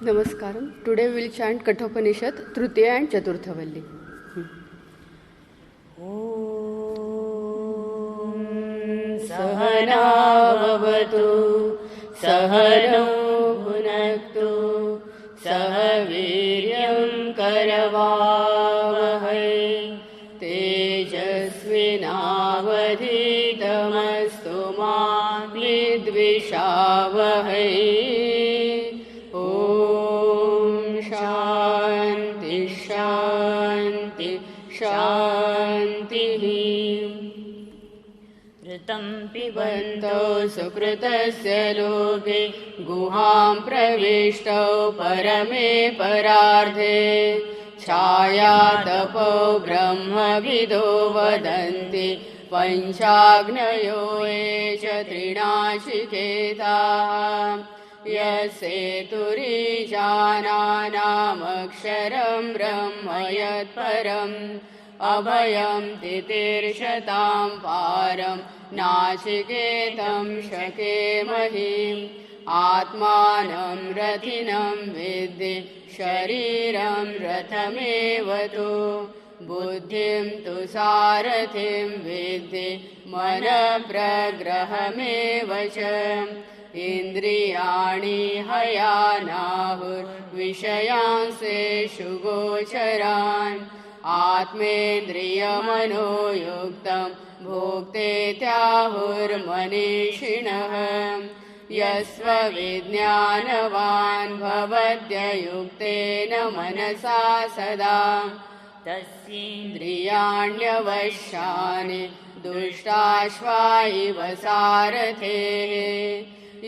Namaskaram. Today we will chant Kathopanishad, Tritiya and Chaturtha Valli. Sahana bhavatu, sahano bhunaktu, sahaviryam karavavahai, tejasvinavadhitamastu ma vidvishavahai. पिबन्तो सुकृतस्य लोके गुहां प्रविष्टौ परमे परार्धे छायातपो ब्रह्मविदो वदन्ति पञ्चाग्नयो ये च त्रिणाचिकेताः यस्येतुरीजानानामक्षरं ब्रह्म यत्परम् अभयं तितिर्षतां पारं नाचिकेतं शकेमहिम् आत्मानं रथिनं विद्धि शरीरं रथमेव तु बुद्धिं तु सारथिं विद्धि मनप्रग्रहमेव च इन्द्रियाणि हयानाहुर्विषयांसेषु गोचरान् आत्मेन्द्रियमनोयुक्तं भोक्तेत्याहुर्मनीषिणः यस्वविज्ञानवान् भवत्ययुक्तेन मनसा सदा तस्येन्द्रियाण्यवश्यानि दुष्टाश्वा इव सारथेः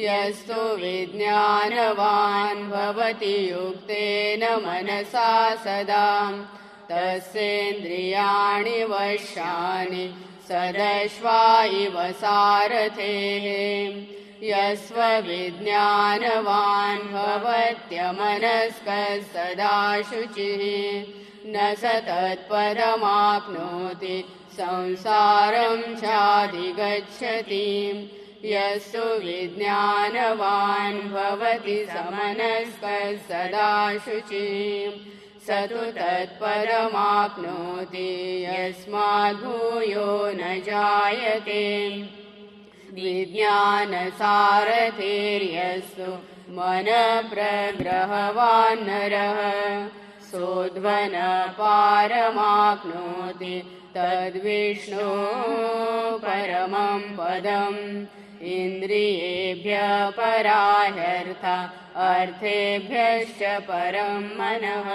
यस्तु विज्ञानवान् भवति युक्तेन मनसा सदा तस्येन्द्रियाणि वश्यानि सदश्वा इव सारथेः यस्वविज्ञानवान् भवत्यमनस्कः सदा शुचिः न स तत्पदमाप्नोति संसारं चाधिगच्छति यस्तु विज्ञानवान् भवति समनस्कः सदा शुचिः स तु तत्पदमाप्नोति यस्माद्भूयो न जायते विज्ञानसारथिर्यस्तु मनप्रग्रहवान् नरः सोऽध्वनपारमाप्नोति तद्विष्णो परमं पदम् इन्द्रियेभ्यः पराह्यर्थ अर्थेभ्यश्च परं मनः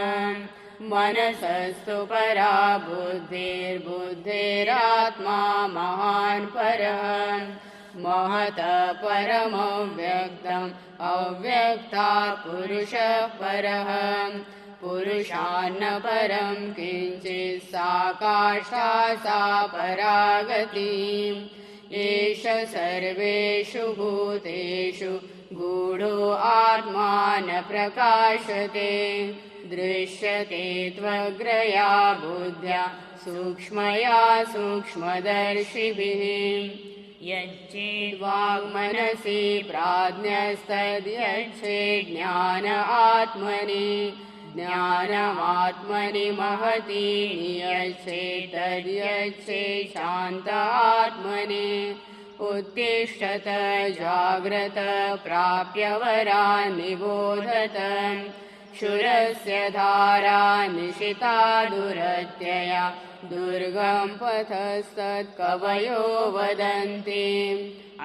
मनसस्तु परा बुद्धिर्बुद्धिरात्मा महान् परः महतः परमव्यक्तम् अव्यक्तात् पुरुषः परः पुरुषान्न परं किञ्चित् सा काष्ठा सा परागतिम् एष सर्वेषु भूतेषु गूढो आत्मा न प्रकाशते दृश्यते त्वग्रया बुद्ध्या सूक्ष्मया सूक्ष्मदर्शिभिः यच्चेद्वाङ्मनसि प्राज्ञस्तद्यच्छेत् ज्ञान आत्मनि ज्ञानमात्मनि महति नियच्छेत् तद्यच्छेत् शान्त आत्मनि उत्तिष्ठत जाग्रत प्राप्य वरान् निबोधत क्षुरस्य धारा निशिता दुरत्यया दुर्गं पथस्तत्कवयो वदन्ति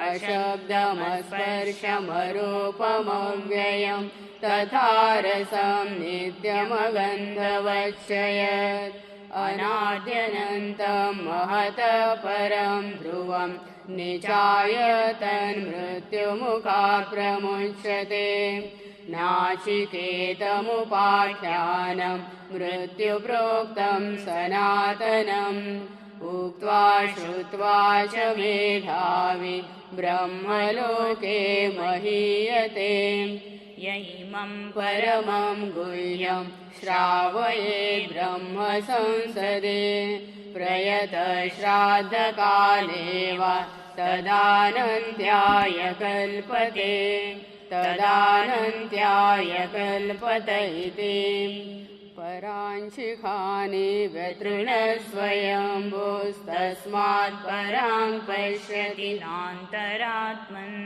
अशब्दमस्पर्शमरूपमव्ययं तथा रसं नित्यमगन्धवच्चयत् अनाद्यनन्तं महतः परं ध्रुवं निचायतन्मृत्युमुखात् प्रमुच्यते नाचिकेतमुपाख्यानं मृत्युप्रोक्तं सनातनम् उक्त्वा श्रुत्वा च मेधावी ब्रह्मलोके महीयते य इमं परमं गुह्यं श्रावये ब्रह्मसंसदे प्रयतः श्राद्धकाले वा तदानन्त्याय कल्पते तदानन्त्याय कल्पत इति पराञ्शिखानि व्यतृणस्वयम्भुस्तस्मात् परां पश्यति नान्तरात्मन्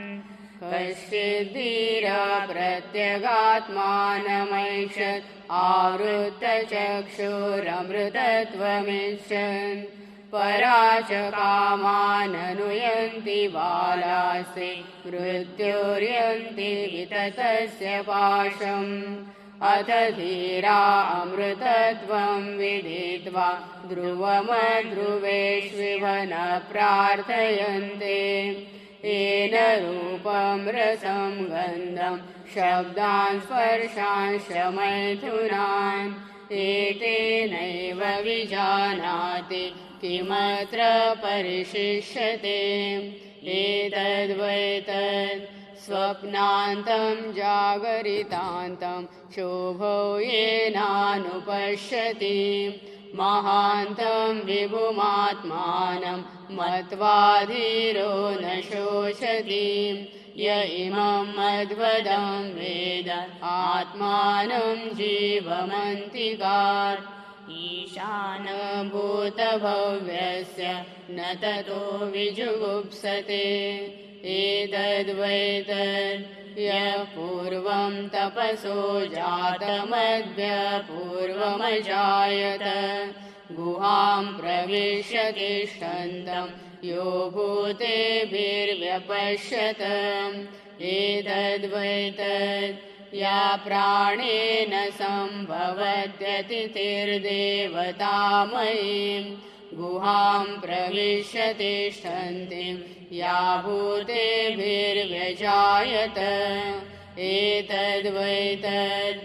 कश्चिद्धीरा प्रत्यगात्मानमैक्षत् आवृत्तचक्षुरमृतत्वमिच्छन् परा च कामाननुयन्ति बालास्ते मृत्युर्यन्ति विततस्य पाशम् अथ धीरा अमृतत्वं विदित्वा ध्रुवमध्रुवेष्विव न प्रार्थयन्ते येन रूपं रसं गन्धं शब्दान् स्पर्शांश्च मैथुनान् एतेनैव विजानाति किमत्र परिशिष्यते एतद्वैतत् स्वप्नान्तं जागरितान्तं शोभो येनानुपश्यति महान्तं विभुमात्मानं मत्वा धीरो न शोचति य इमं मद्वदं वेद आत्मानं जीवमन्तिकात् ईशानभूतभव्यस्य न ततो विजुगुप्सते एतद्वैतत् यः पूर्वं तपसो जातमद्य पूर्वमजायत गुहां प्रविश्य तिष्ठन्तं यो भूतेभिर्व्यपश्यत एतद्वैतत् या प्राणेन सम्भवत्यतिथिर्देवतामयीं गुहां प्रविश्य तिष्ठन्तीं या भूतेभिर्व्यजायत एतद्वैतत्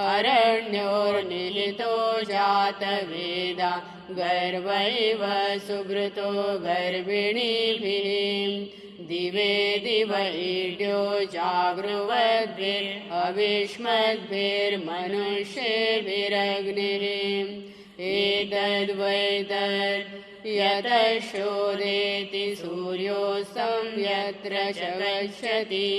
अरण्योर्निहितो जातवेदा गर्वैव सुकृतो गर्भिणीभिः दिवे दिव ईड्यो जागृवद्भिरविष्मद्भिर्मनुष्येभिरग्निः एतद्वैतत् यतः शोदेति सूर्योऽस्तं यत्र च गच्छति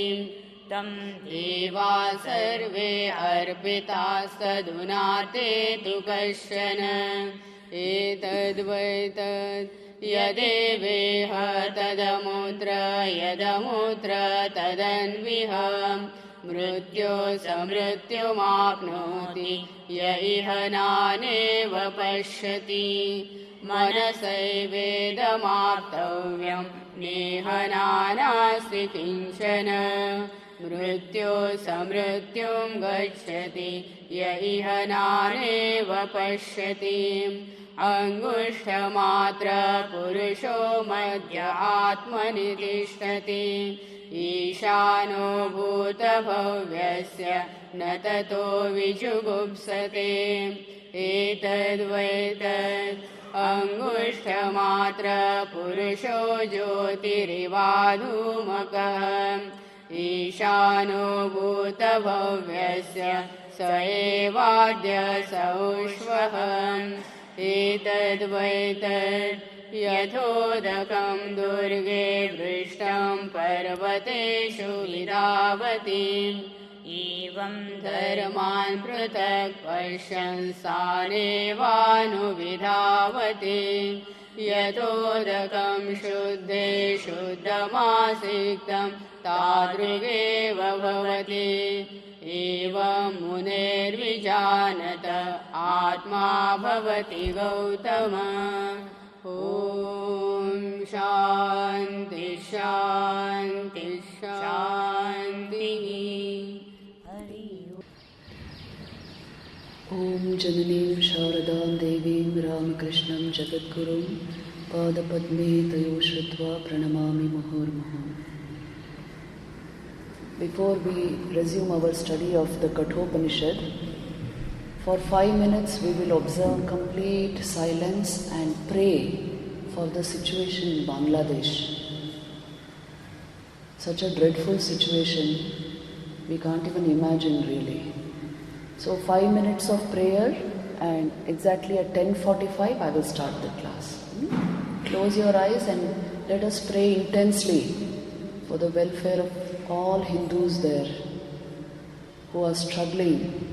तं देवा सर्वे अर्पितास्तदुना ते तु कश्चन एतद्वैतत् यदेवेह तदमुत्र यदमुत्र तदन्विह मृत्यो समृत्युमाप्नोति य इह नानेव पश्यति मनसैवेदमाप्तव्यं नेह नानास्ति किञ्चन मृत्यो समृत्युं गच्छति य इह नानेव पश्यति अङ्गुष्ठमात्र पुरुषो मध्य आत्मनि तिष्ठति ईशानो भूतभव्यस्य न ततो विजुगुप्सते एतद्वैतत् अङ्गुष्ठमात्र पुरुषो ज्योतिरिवाधूमकः ईशानो भूतभव्यस्य स एवाद्य सौष्वः एतद्वैतत् यथोदकं दुर्गे वृष्टं पर्वतेषु विधावति एवं धर्मान् पृथक् पश्यन् सानेवानुविधावति यथोदकं शुद्धे शुद्धमासिक्तं तादृगेव भवति एवं मुनेर्विजानत आत्मा भवति गौतम ॐ शान्ति शान्ति शान्तिः ॐ जननीं शारदां देवीं रामकृष्णं जगद्गुरुं पादपद्मे तयो श्रुत्वा प्रणमामि मुहुर्मुहुः. Before we resume our study of the Kathopanishad, for 5 minutes we will observe complete silence and pray for the situation in Bangladesh. Such a dreadful situation, we can't even imagine really. So 5 minutes of prayer, and exactly at 10:45 I will start the class. Close your eyes and let us pray intensely for the welfare of all Hindus there who are struggling.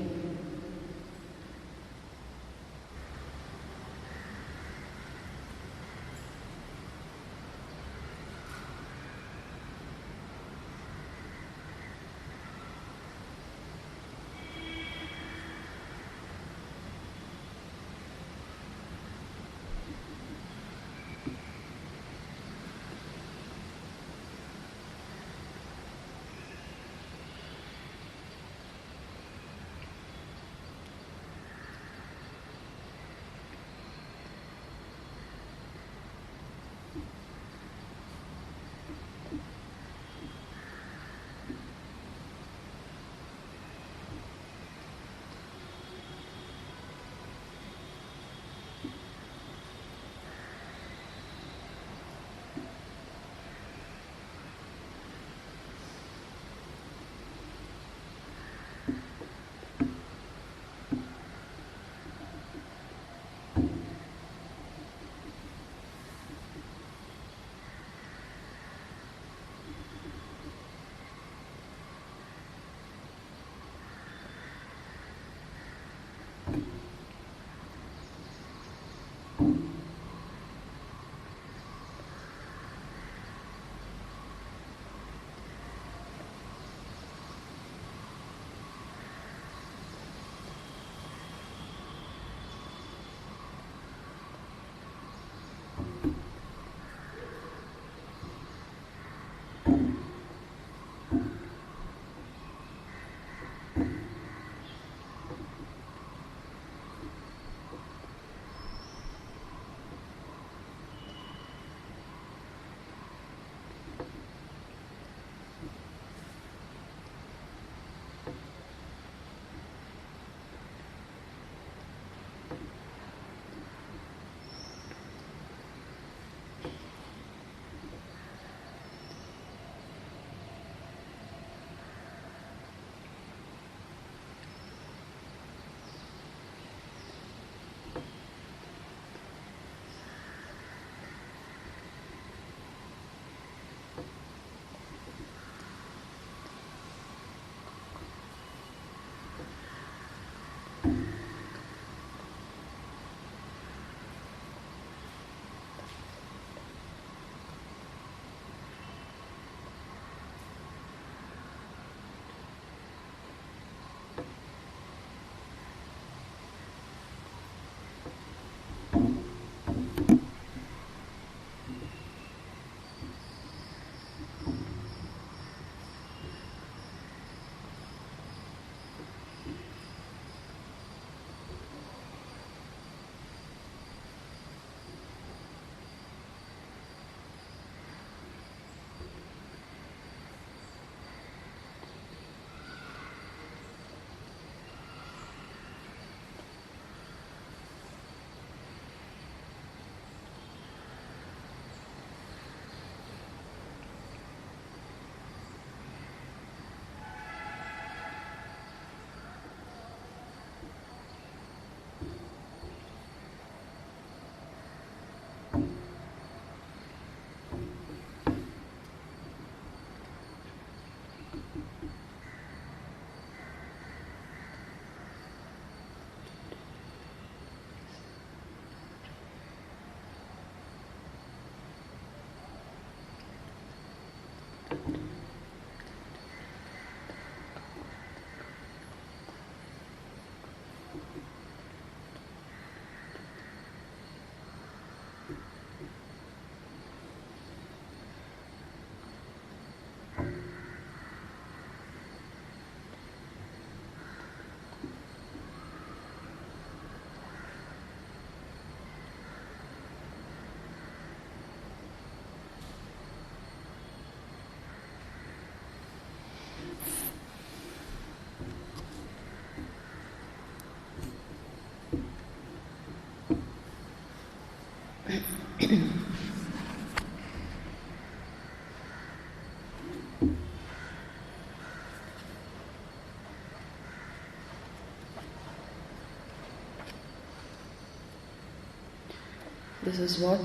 This is what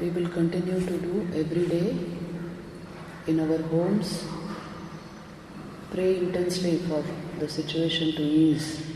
we will continue to do every day in our homes. Pray intensely for the situation to ease.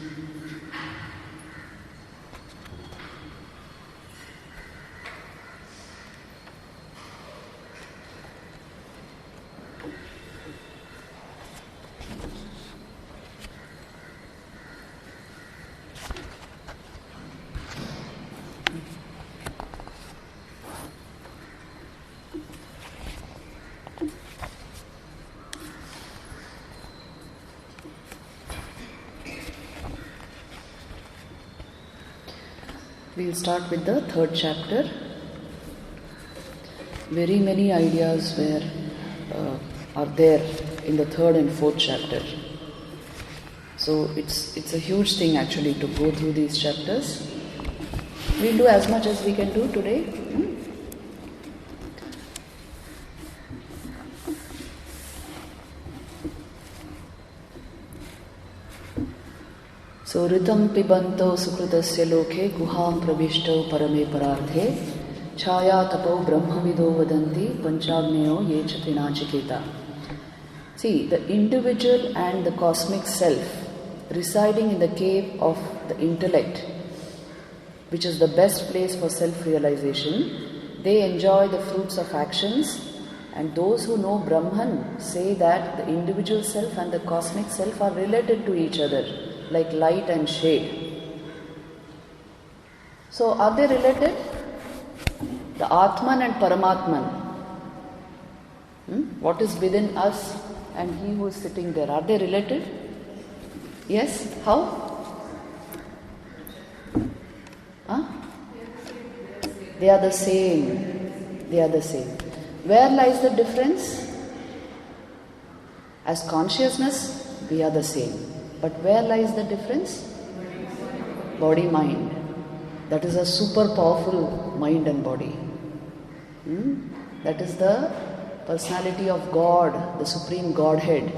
We'll start with the third chapter. Very many ideas are there in the third and fourth chapter. So it's a huge thing actually to go through these chapters. We'll do as much as we can do today. So ritam pibanto sukrutasya lokhe guham pravishto parame pararthe chaya tapo brahmavido vadanti panchagneyo yecha trinachiketa. See, the individual and the cosmic self residing in the cave of the intellect, which is the best place for self-realization, they enjoy the fruits of actions, and those who know Brahman say that the individual self and the cosmic self are related to each other, like light and shade. So, are they related? The Atman and Paramatman. What is within us and he who is sitting there, are they related? Yes? How? They are the same. They are the same. Where lies the difference? As consciousness, we are the same. But where lies the difference? Body-mind. That is a super powerful mind and body. That is the personality of God, the Supreme Godhead.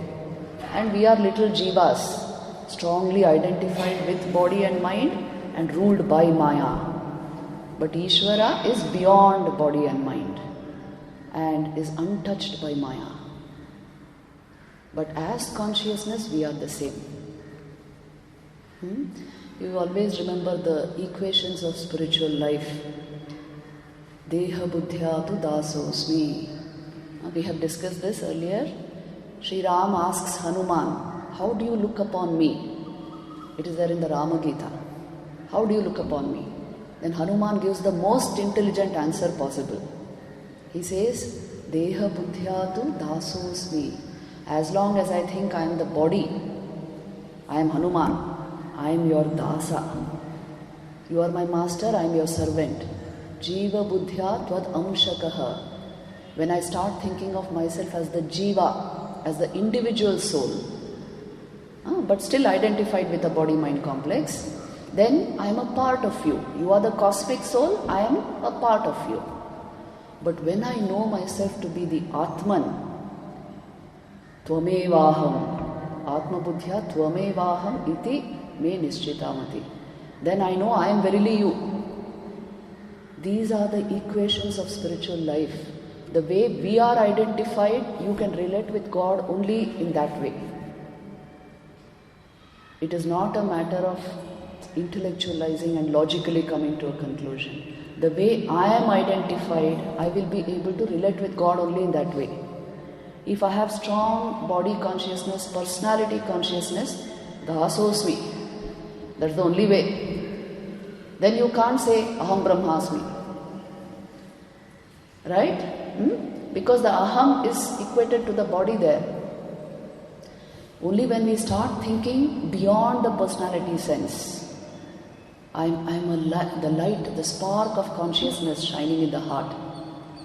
And we are little jivas, strongly identified with body and mind and ruled by Maya. But Ishvara is beyond body and mind and is untouched by Maya. But as consciousness, we are the same. You always remember the equations of spiritual life. Deha buddhya tu dasosmi. We have discussed this earlier. Sri Ram asks Hanuman, how do you look upon me? It is there in the Rama Gita. How do you look upon me? Then Hanuman gives the most intelligent answer possible. He says, Deha buddhya tu dasosmi. As long as I think I am the body, I am Hanuman. I am your dasa. You are my master, I am your servant. Jiva buddhya tvad amshakaha. When I start thinking of myself as the jiva, as the individual soul, but still identified with the body-mind complex, then I am a part of you. You are the cosmic soul, I am a part of you. But when I know myself to be the Atman, tvamevaham, Atma buddhya tvamevaham iti me nishchitamati. Then I know I am verily you. These are the equations of spiritual life. The way we are identified, you can relate with God only in that way. It is not a matter of intellectualizing and logically coming to a conclusion. The way I am identified, I will be able to relate with God only in that way. If I have strong body consciousness, personality consciousness, dasosmi. That's the only way. Then you can't say aham brahmasmi. Right? Because the aham is equated to the body there. Only when we start thinking beyond the personality sense, I'm the light, the spark of consciousness shining in the heart.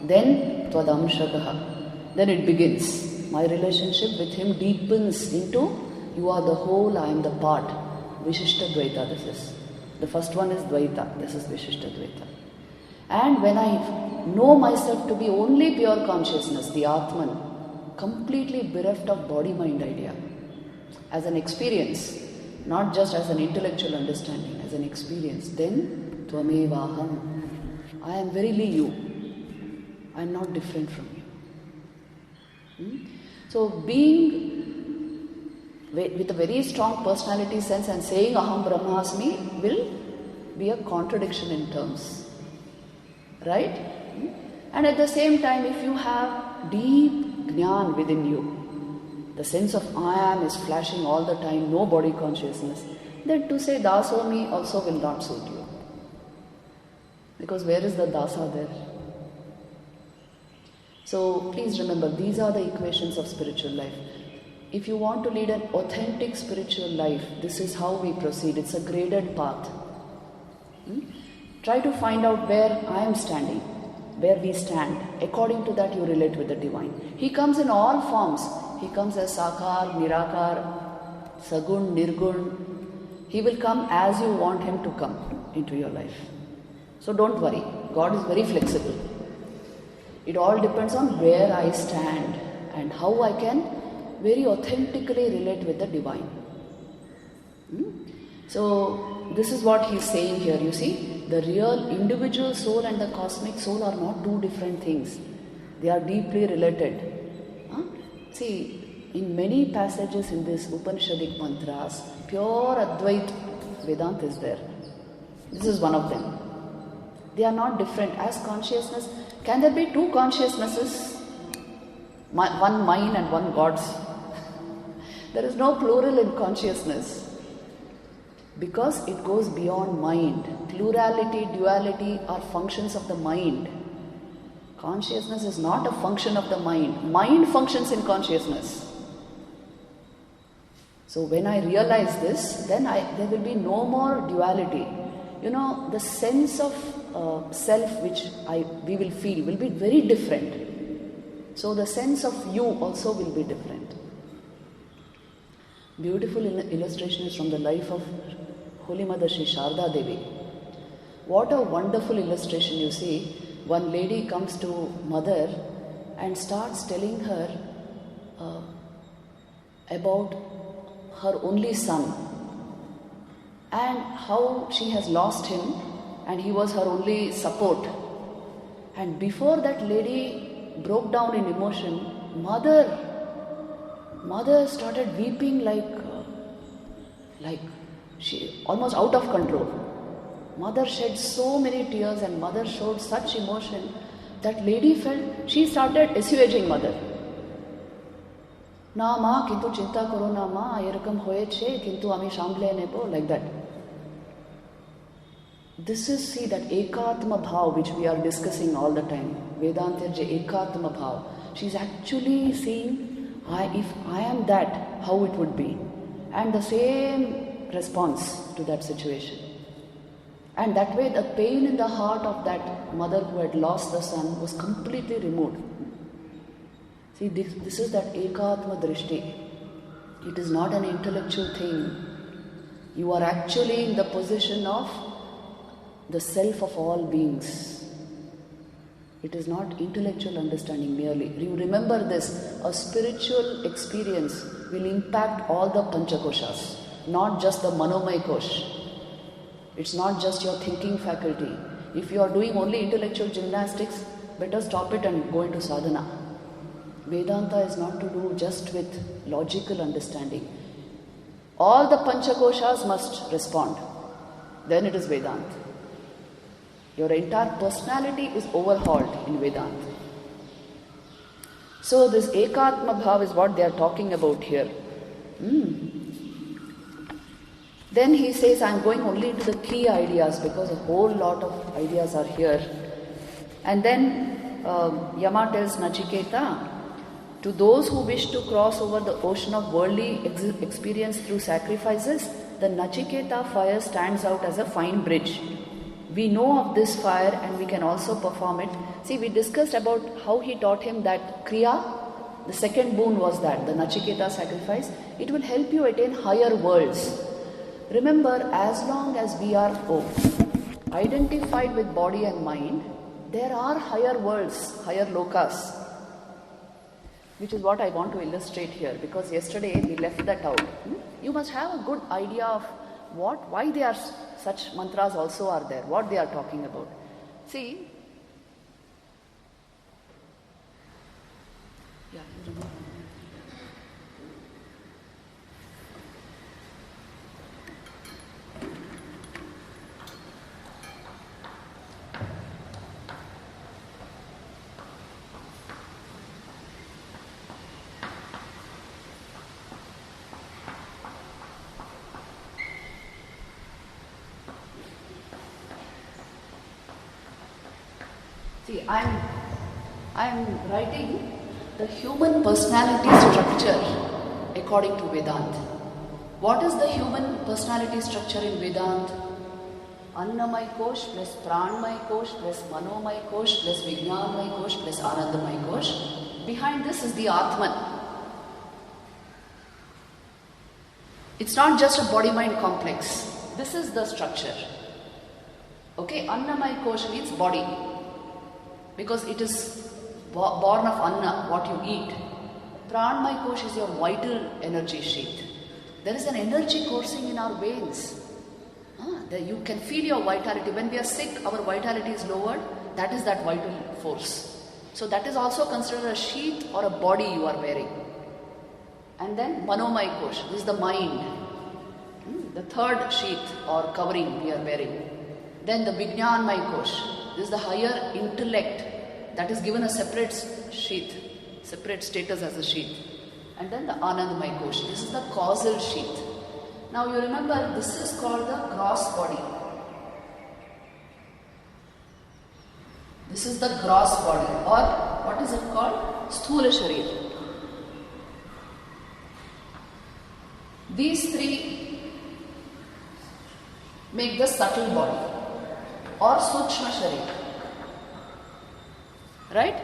Then twadamshakaha. Then it begins. My relationship with him deepens into you are the whole, I am the part. Vishishta Dvaita, this is. The first one is Dvaita, this is Vishishta Dvaita. And when I know myself to be only pure consciousness, the Atman, completely bereft of body-mind idea, as an experience, not just as an intellectual understanding, as an experience, then Tvamevaham, I am verily you. I am not different from you. So being with a very strong personality sense and saying Aham Brahmasmi will be a contradiction in terms. Right? And at the same time, if you have deep jnana within you, the sense of I am is flashing all the time, no body consciousness, then to say Dasomi also will not suit you. Because where is the Dasa there? So please remember, these are the equations of spiritual life. If you want to lead an authentic spiritual life, this is how we proceed. It's a graded path. Try to find out where I am standing, where we stand. According to that, you relate with the divine. He comes in all forms. He comes as Sakar, Nirakar, Sagun, Nirgun. He will come as you want him to come into your life. So don't worry. God is very flexible. It all depends on where I stand and how I can very authentically relate with the divine. So this is what he's saying here. You see, the real individual soul and the cosmic soul are not two different things. They are deeply related. See, in many passages in this Upanishadic mantras, pure Advait Vedanta is there. This is one of them. They are not different. As consciousness, can there be two consciousnesses? One mine and one God's. There is no plural in consciousness. Because it goes beyond mind. Plurality, duality are functions of the mind. Consciousness is not a function of the mind. Mind functions in consciousness. So when I realize this, then there will be no more duality. You know, the sense of self which we will feel will be very different. So the sense of you also will be different. Beautiful illustration is from the life of Holy Mother Sri Sharda Devi. What a wonderful illustration, you see. One lady comes to Mother and starts telling her about her only son and how she has lost him and he was her only support. And before that lady broke down in emotion, Mother started weeping like she almost out of control. Mother shed so many tears and Mother showed such emotion that lady felt, she started assuaging Mother. Na ma, kintu chinta karo na ma, erakam hoye che, kintu ami shamble nebo, like that. This is, see, that ekatma bhav which we are discussing all the time. Vedanta je ekatma bhav. She is actually seeing, if I am that, how it would be. And the same response to that situation. And that way the pain in the heart of that mother who had lost the son was completely removed. See, this is that ekatma drishti. It is not an intellectual thing. You are actually in the position of the self of all beings. It is not intellectual understanding merely. You remember this, a spiritual experience will impact all the panchakoshas, not just the manomaya kosh. It's not just your thinking faculty. If you are doing only intellectual gymnastics, better stop it and go into sadhana. Vedanta is not to do just with logical understanding. All the panchakoshas must respond. Then it is Vedanta. Your entire personality is overhauled in Vedanta. So this ekatma bhav is what they are talking about here. Then he says, I am going only into the key ideas because a whole lot of ideas are here. And then Yama tells Nachiketa, to those who wish to cross over the ocean of worldly experience through sacrifices, the Nachiketa fire stands out as a fine bridge. We know of this fire and we can also perform it. See, we discussed about how he taught him that Kriya, the second boon was that, the Nachiketa sacrifice. It will help you attain higher worlds. Remember, as long as we are identified with body and mind, there are higher worlds, higher lokas, which is what I want to illustrate here, because yesterday we left that out. You must have a good idea of why they are such mantras also are there, what they are talking about. See, See, I'm writing the human personality structure according to Vedanta. What is the human personality structure in Vedanta? Annamay Kosh plus Pranmay Kosh plus Manomay Kosh plus Vijnanmay Kosh plus Anandamay Kosh. Behind this is the Atman. It's not just a body-mind complex. This is the structure. Okay, Annamay Kosh means body. Because it is born of Anna, what you eat. Pranmay Kosh is your vital energy sheath. There is an energy coursing in our veins. You can feel your vitality. When we are sick, our vitality is lowered. That is that vital force. So that is also considered a sheath or a body you are wearing. And then Manomay Kosh, this is the mind. The third sheath or covering we are wearing. Then the Vijnanmay Kosh, this is the higher intellect that is given a separate sheath, separate status as a sheath. And then the Anandamay Kosh, this is the causal sheath. Now you remember, this is called the gross body. This is the gross body, or what is it called? Sthula Sharir. These three make the subtle body, or Sukshma Sharir. Right?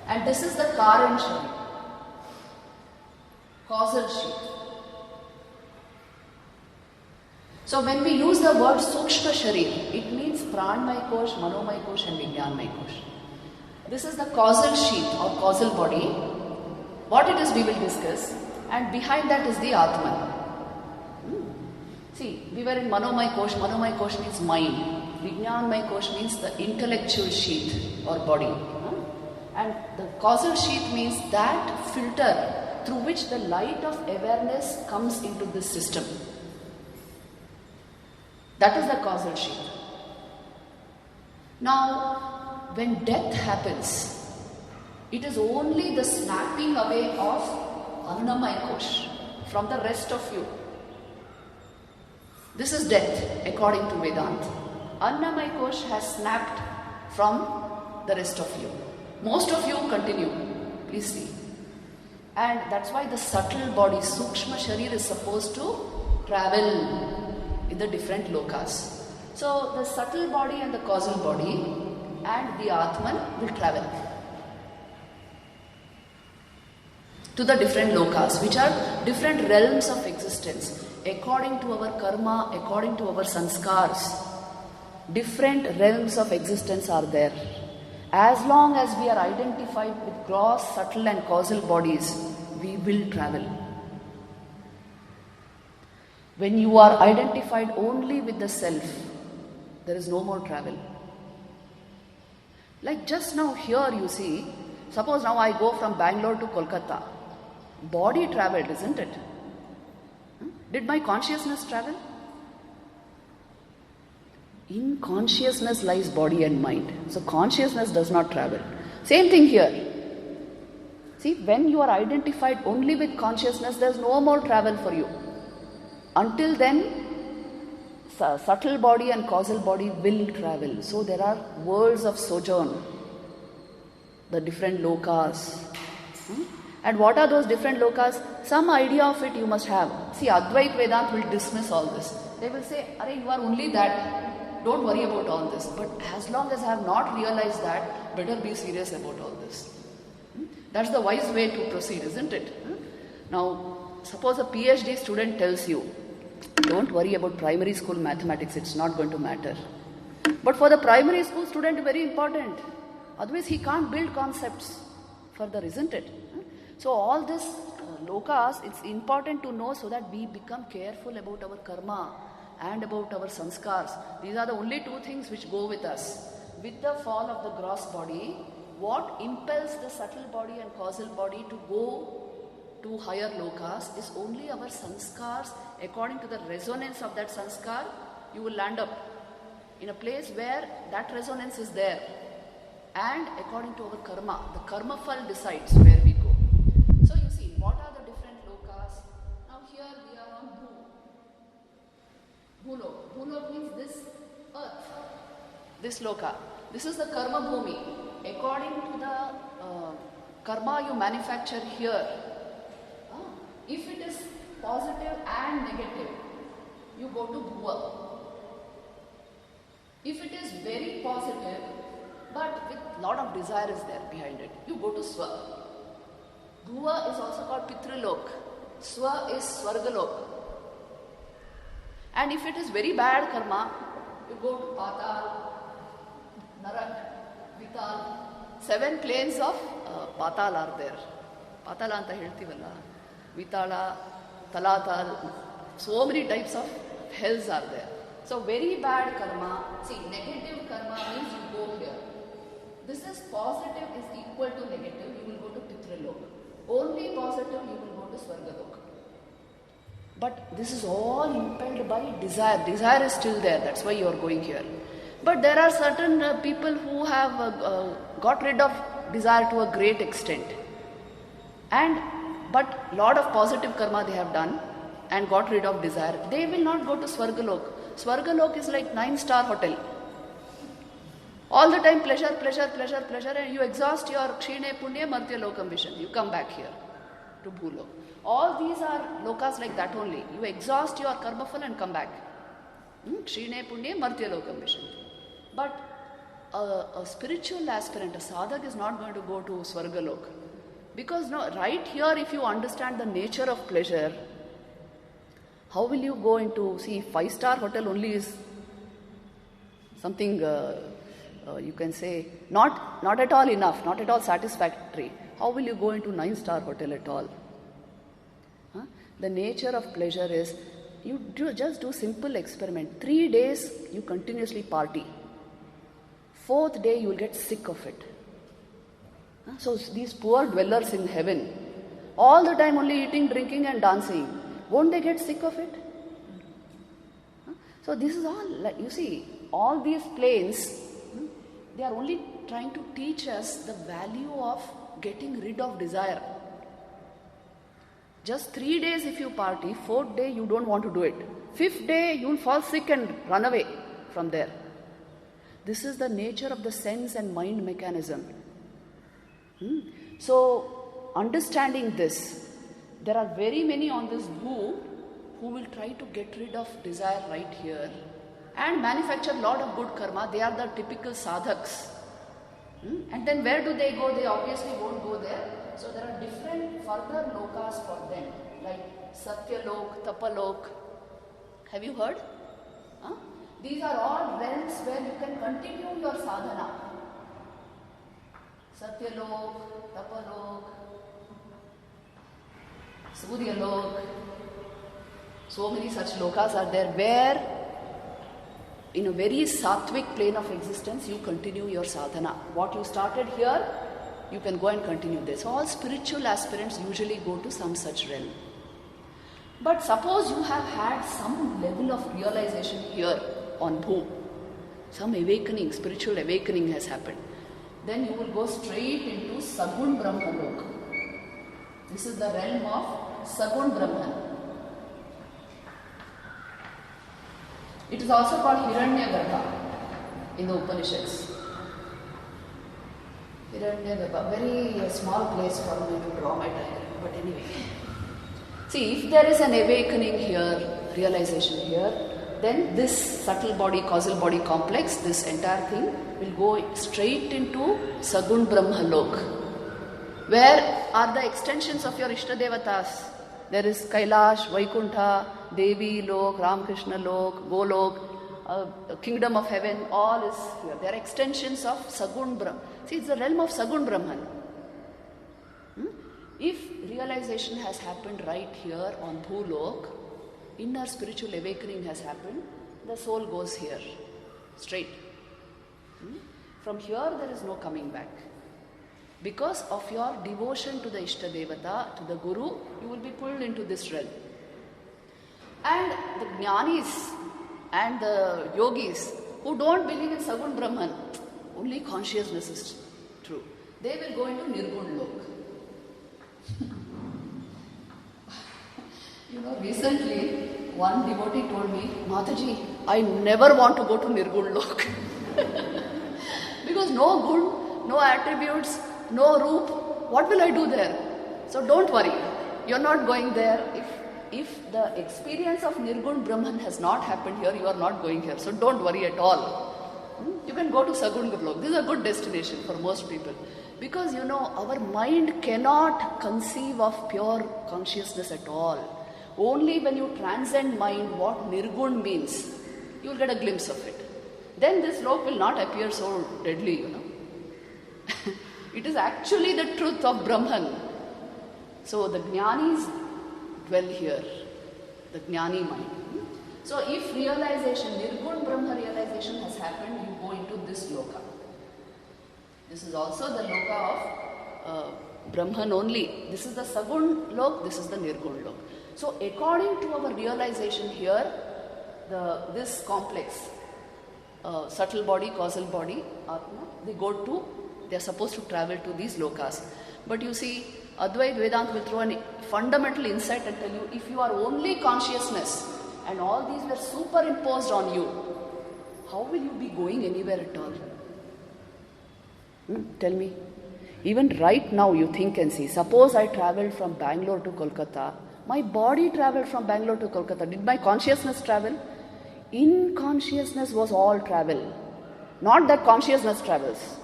And this is the Karan Sharir, causal sheath. So when we use the word Sukshma Sharir, it means Pranmay Kosh, Manomay Kosh and Vijnanmay Kosh. This is the causal sheath or causal body. What it is we will discuss, and behind that is the Atman. See, we were in Manomay Kosh. Manomay Kosh means mind. Vijnanmay Kosh means the intellectual sheath or body. And the causal sheath means that filter through which the light of awareness comes into this system. That is the causal sheath. Now, when death happens, it is only the snapping away of Annamay Kosh from the rest of you. This is death according to Vedanta. Annamay Kosh has snapped from the rest of you. Most of you continue. Please see. And that's why the subtle body, Sukshma Sharir, is supposed to travel in the different lokas. So the subtle body and the causal body and the Atman will travel to the different lokas, which are different realms of existence. According to our karma, according to our sanskars, different realms of existence are there. As long as we are identified with gross, subtle and causal bodies, we will travel. When you are identified only with the self, there is no more travel. Like just now here you see, suppose now I go from Bangalore to Kolkata. Body traveled, isn't it? Did my consciousness travel? In consciousness lies body and mind. So consciousness does not travel. Same thing here. See, when you are identified only with consciousness, there is no more travel for you. Until then, subtle body and causal body will travel. So there are worlds of sojourn, the different lokas. And what are those different lokas? Some idea of it you must have. See, Advait Vedanta will dismiss all this. They will say, Arey, you are only that. Don't worry about all this. But as long as I have not realized that, better be serious about all this. That's the wise way to proceed, isn't it? Now, suppose a PhD student tells you, don't worry about primary school mathematics, it's not going to matter. But for the primary school student, very important. Otherwise, he can't build concepts further, isn't it? So all this lokas, it's important to know so that we become careful about our karma and about our sanskars. These are the only two things which go with us. With the fall of the gross body, what impels the subtle body and causal body to go to higher lokas is only our sanskars. According to the resonance of that sanskar, you will land up in a place where that resonance is there. And according to our karma, the karma fal decides where we go. So you see, what are the different lokas? Now here we are on Bhulok. Bhulok means this earth, this loka. This is the karma bhumi. according to the karma you manufacture here, if it is positive and negative, you go to bhuva. If it is very positive, but with lot of desire is there behind it, you go to swa. Bhuva is also called pitrilok. Swa is swargalok. And if it is very bad karma, you go to patal, narak, vital. 7 planes of patal are there. Patala anta heltivalla. Vitala, talatal. So many types of hells are there. So very bad karma. See, negative karma means you go here. This is positive is equal to negative. You will go to pitrilok. Only positive you will go to swargalok. But this is all impelled by desire. Desire is still there. That's why you are going here. But there are certain people who have got rid of desire to a great extent. But lot of positive karma they have done and got rid of desire. They will not go to Swargalok. Swargalok is like 9-star hotel. All the time pleasure, pleasure, pleasure, pleasure, and you exhaust your Kshine Punya Martya Lokam vision. You come back here to Bhulok. All these are lokas like that only. You exhaust your karma fal and come back. Kshine Punya Martya Lokam vision. But a spiritual aspirant, a sadhak is not going to go to Swargalok. Because right here, if you understand the nature of pleasure, how will you go into, 5-star hotel only is something, you can say, not at all enough, not at all satisfactory. How will you go into 9-star hotel at all? The nature of pleasure is, you just do simple experiment. 3 days, you continuously party. 4th day, you will get sick of it. So these poor dwellers in heaven, all the time only eating, drinking and dancing, won't they get sick of it? So this is all, you see, all these planes, they are only trying to teach us the value of getting rid of desire. Just 3 days if you party, 4th day you don't want to do it. 5th day you will fall sick and run away from there. This is the nature of the sense and mind mechanism. So, understanding this, there are very many on this bhu who will try to get rid of desire right here and manufacture a lot of good karma. They are the typical sadhaks. And then where do they go? They obviously won't go there. So there are different further lokas for them, like Satyalok, Tapalok. Have you heard? These are all realms where you can continue your sadhana. Satyalok, Tapalok, Suryalok. So many such lokas are there where in a very sattvic plane of existence you continue your sadhana. What you started here, you can go and continue this. All spiritual aspirants usually go to some such realm. But suppose you have had some level of realization here on Bhu, some awakening, spiritual awakening has happened. Then you will go straight into Sagun Brahmalok. This is the realm of Sagun Brahman. It is also called Hiranyagarbha in the Upanishads. Hiranyagarbha, very small place for me to draw my diagram, but anyway. See, if there is an awakening here, realization here, then this subtle body, causal body complex, this entire thing will go straight into Sagun Brahmalok. Where are the extensions of your Ishtadevatas? There is Kailash, Vaikuntha, Devi Lok, Ramakrishna Lok, Golok, Kingdom of Heaven, all is here. They are extensions of Sagun Brahman. See, it's the realm of Sagun Brahman. If realization has happened right here on Bhulok, inner spiritual awakening has happened, the soul goes here, straight. From here there is no coming back. Because of your devotion to the Ishtadevata, to the Guru, you will be pulled into this realm. And the Jnanis and the Yogis who don't believe in Sagun Brahman, only consciousness is true. They will go into Nirgun Lok. Recently, one devotee told me, Mataji, I never want to go to Nirgun Lok. Because no no attributes, no roop. What will I do there? So don't worry. You're not going there. If the experience of Nirgun Brahman has not happened here, you are not going here. So don't worry at all. You can go to Sagun Gurlok. This is a good destination for most people. Because our mind cannot conceive of pure consciousness at all. Only when you transcend mind what Nirgun means, you will get a glimpse of it. Then this lok will not appear so deadly, It is actually the truth of Brahman. So the Jnanis dwell here, the Jnani mind. So if realization, Nirgun Brahma realization has happened, you go into this loka. This is also the loka of Brahman only. This is the Sagun lok, this is the Nirgun lok. So according to our realization here, this complex, subtle body, causal body, Atma, they are supposed to travel to these lokas. But you see, Advaita Vedanta will throw a fundamental insight and tell you, if you are only consciousness and all these were superimposed on you, how will you be going anywhere at all? Tell me. Even right now you think and see, suppose I travelled from Bangalore to Kolkata, my body travelled from Bangalore to Kolkata. Did my consciousness travel? Inconsciousness was all travel. Not that consciousness travels.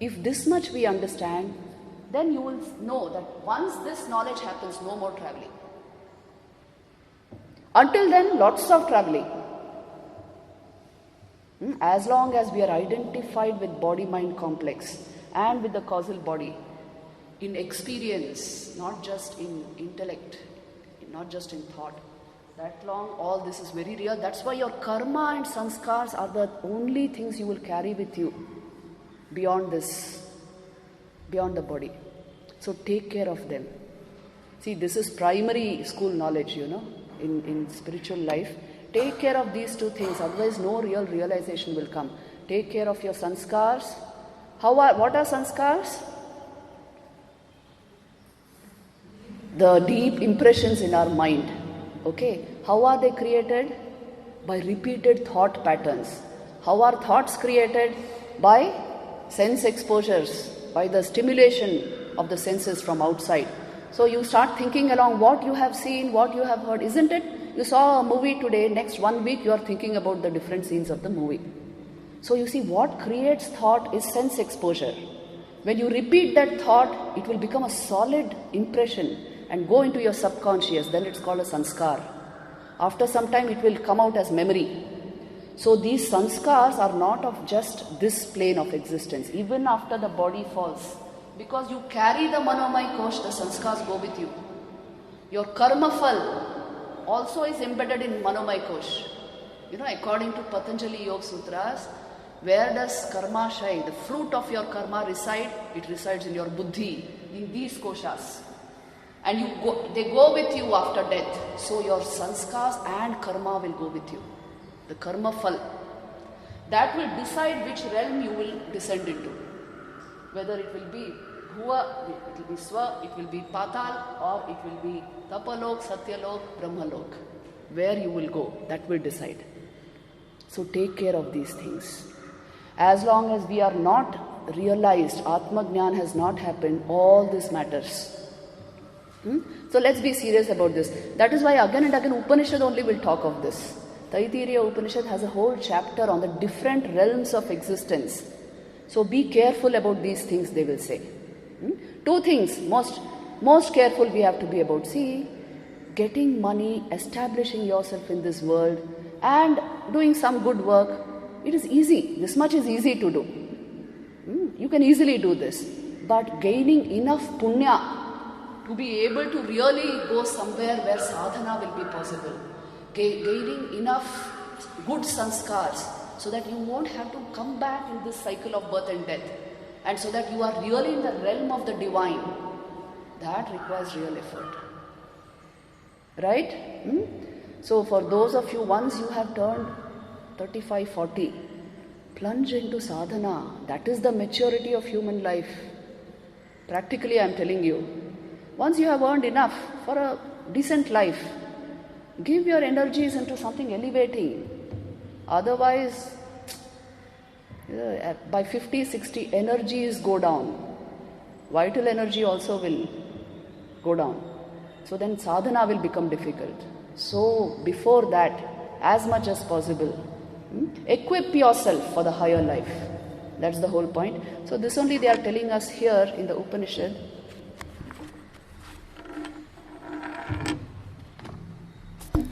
If this much we understand, then you will know that once this knowledge happens, no more travelling. Until then, lots of travelling. As long as we are identified with body-mind complex and with the causal body, in experience, not just in intellect, not just in thought, that long all this is very real. That's why your karma and sanskars are the only things you will carry with you beyond this, beyond the body. So take care of them. See, this is primary school knowledge, in spiritual life. Take care of these two things, otherwise no real realization will come. Take care of your sanskars. What are sanskars? The deep impressions in our mind. Okay, how are they created? By repeated thought patterns. How are thoughts created? By sense exposures, by the stimulation of the senses from outside. So you start thinking along what you have seen, what you have heard, isn't it? You saw a movie today, next 1 week you are thinking about the different scenes of the movie. So you see, what creates thought is sense exposure. When you repeat that thought, it will become a solid impression and go into your subconscious, then it's called a sanskar. After some time it will come out as memory. So these sanskars are not of just this plane of existence, even after the body falls. Because you carry the manomay kosh, the sanskars go with you. Your karma phal also is embedded in manomay kosh. According to Patanjali Yoga Sutras, where does karma shine? The fruit of your karma reside? It resides in your buddhi, in these koshas. And they go with you after death. So your sanskars and karma will go with you. The karma phal. That will decide which realm you will descend into. Whether it will be Bhuva, it will be Swa, it will be Patal, or it will be Tapalok, Satyalok, Brahmalok. Where you will go, that will decide. So take care of these things. As long as we are not realized, Atma Jnana has not happened, all this matters. So let's be serious about this. That is why again and again Upanishad only will talk of this. Taittiriya Upanishad has a whole chapter on the different realms of existence. So be careful about these things, they will say. Two things, most careful we have to be about. See, getting money, establishing yourself in this world and doing some good work, it is easy. This much is easy to do. You can easily do this. But gaining enough punya to be able to really go somewhere where sadhana will be possible. Gaining enough good sanskars so that you won't have to come back in this cycle of birth and death. And so that you are really in the realm of the divine. That requires real effort. Right? So for those of you, once you have turned 35, 40, plunge into sadhana. That is the maturity of human life. Practically I am telling you. Once you have earned enough for a decent life, give your energies into something elevating. Otherwise, By 50, 60, energies go down. Vital energy also will go down. So then sadhana will become difficult. So before that, as much as possible, equip yourself for the higher life. That's the whole point. So this only they are telling us here in the Upanishad.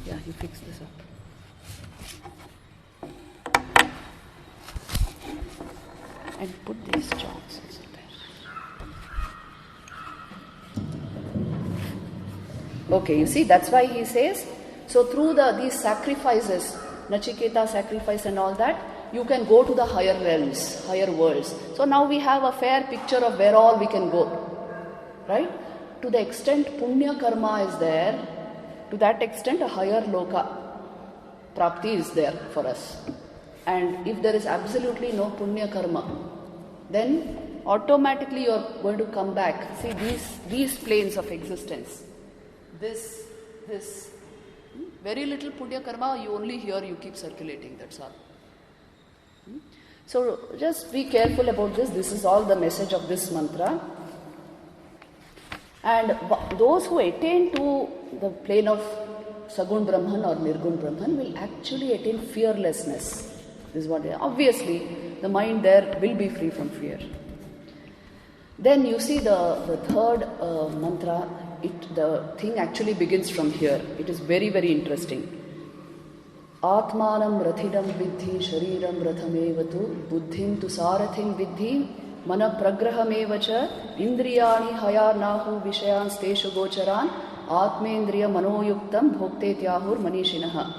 Yeah, he fixed this up. And put these chalks also there. Okay, you see, that's why he says, so through these sacrifices, Nachiketa sacrifice and all that, you can go to the higher realms, higher worlds. So now we have a fair picture of where all we can go. Right? To the extent Punya Karma is there, to that extent a higher Loka Prapti is there for us. And if there is absolutely no Punya Karma, then automatically you are going to come back. See these planes of existence. This, very little Punya Karma, you only hear, you keep circulating, that's all. So just be careful about this. This is all the message of this mantra. And those who attain to the plane of Sagun Brahman or Nirgun Brahman will actually attain fearlessness. This is what they are. Obviously, the mind there will be free from fear. Then you see the third mantra, the thing actually begins from here. It is very, very interesting. Atmanam rathidam vidhi shariram rathamevatu buddhim tu sarathim vidhi mana pragrahamevacha indriyani hayarnahu vishayan steshu gocharan atmendriya manoyuktam bhoktetyahur manishinaha.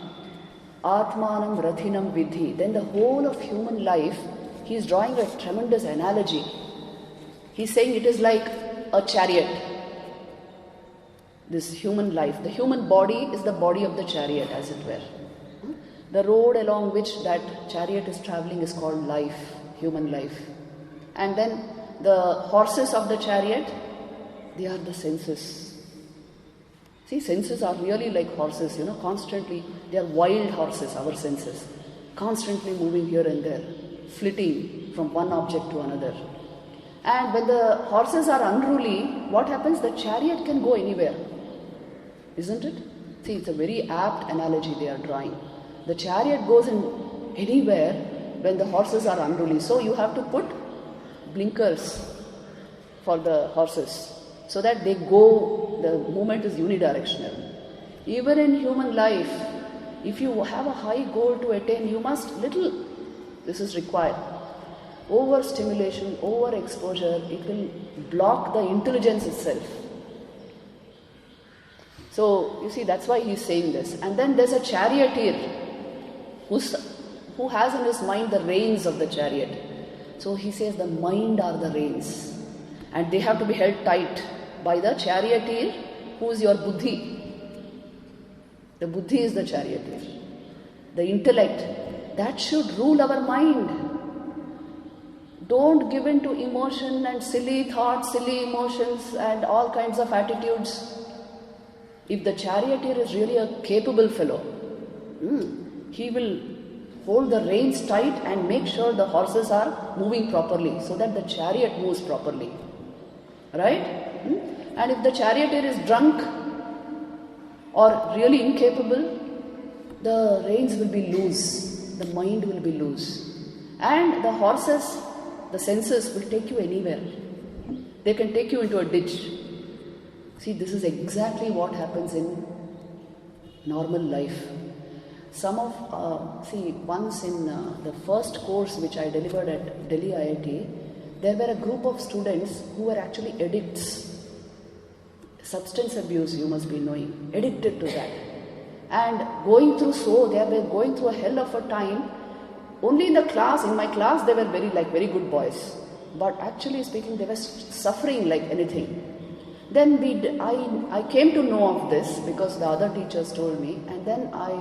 Atmanam rathinam vidhi. Then the whole of human life, he is drawing a tremendous analogy. He is saying it is like a chariot. This human life, the human body is the body of the chariot, as it were. The road along which that chariot is traveling is called life, human life. And then the horses of the chariot, they are the senses. See, senses are really like horses, constantly. They are wild horses, our senses. Constantly moving here and there, flitting from one object to another. And when the horses are unruly, what happens? The chariot can go anywhere. Isn't it? See, it's a very apt analogy they are drawing. The chariot goes in anywhere when the horses are unruly. So you have to put blinkers for the horses so that they go, the movement is unidirectional. Even in human life, if you have a high goal to attain, you must this is required. Overstimulation, overexposure, it will block the intelligence itself. So, you see, that's why he's saying this. And then there's a charioteer who has in his mind the reins of the chariot. So he says the mind are the reins. And they have to be held tight by the charioteer, who is your buddhi. The buddhi is the charioteer. The intellect, that should rule our mind. Don't give in to emotion and silly thoughts, silly emotions and all kinds of attitudes. If the charioteer is really a capable fellow, he will hold the reins tight and make sure the horses are moving properly so that the chariot moves properly. Right? And if the charioteer is drunk or really incapable, the reins will be loose, the mind will be loose. And the horses, the senses will take you anywhere. They can take you into a ditch. See, this is exactly what happens in normal life. Once in the first course which I delivered at Delhi IIT, there were a group of students who were actually addicts. Substance abuse, you must be knowing, addicted to that. And they were going through a hell of a time. Only in my class, they were very good boys. But actually speaking, they were suffering like anything. Then I came to know of this because the other teachers told me, and then I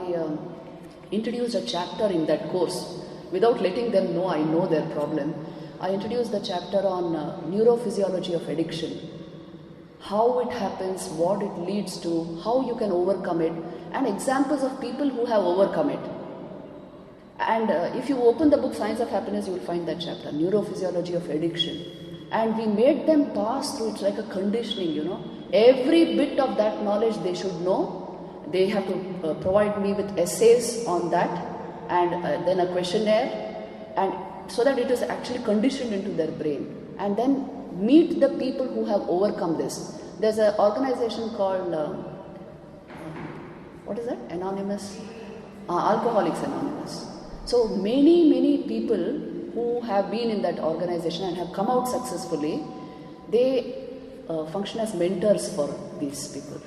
introduced a chapter in that course without letting them know I know their problem. I introduced the chapter on neurophysiology of addiction, how it happens, what it leads to, how you can overcome it, and examples of people who have overcome it. And if you open the book Science of Happiness, you will find that chapter, Neurophysiology of Addiction. And we made them pass through, it's like a conditioning, you know. Every bit of that knowledge they should know. They have to provide me with essays on that, and then a questionnaire, and so that it is actually conditioned into their brain. And then meet the people who have overcome this. There's an organization called, what is that? Anonymous? Alcoholics Anonymous. So many people who have been in that organization and have come out successfully, they function as mentors for these people.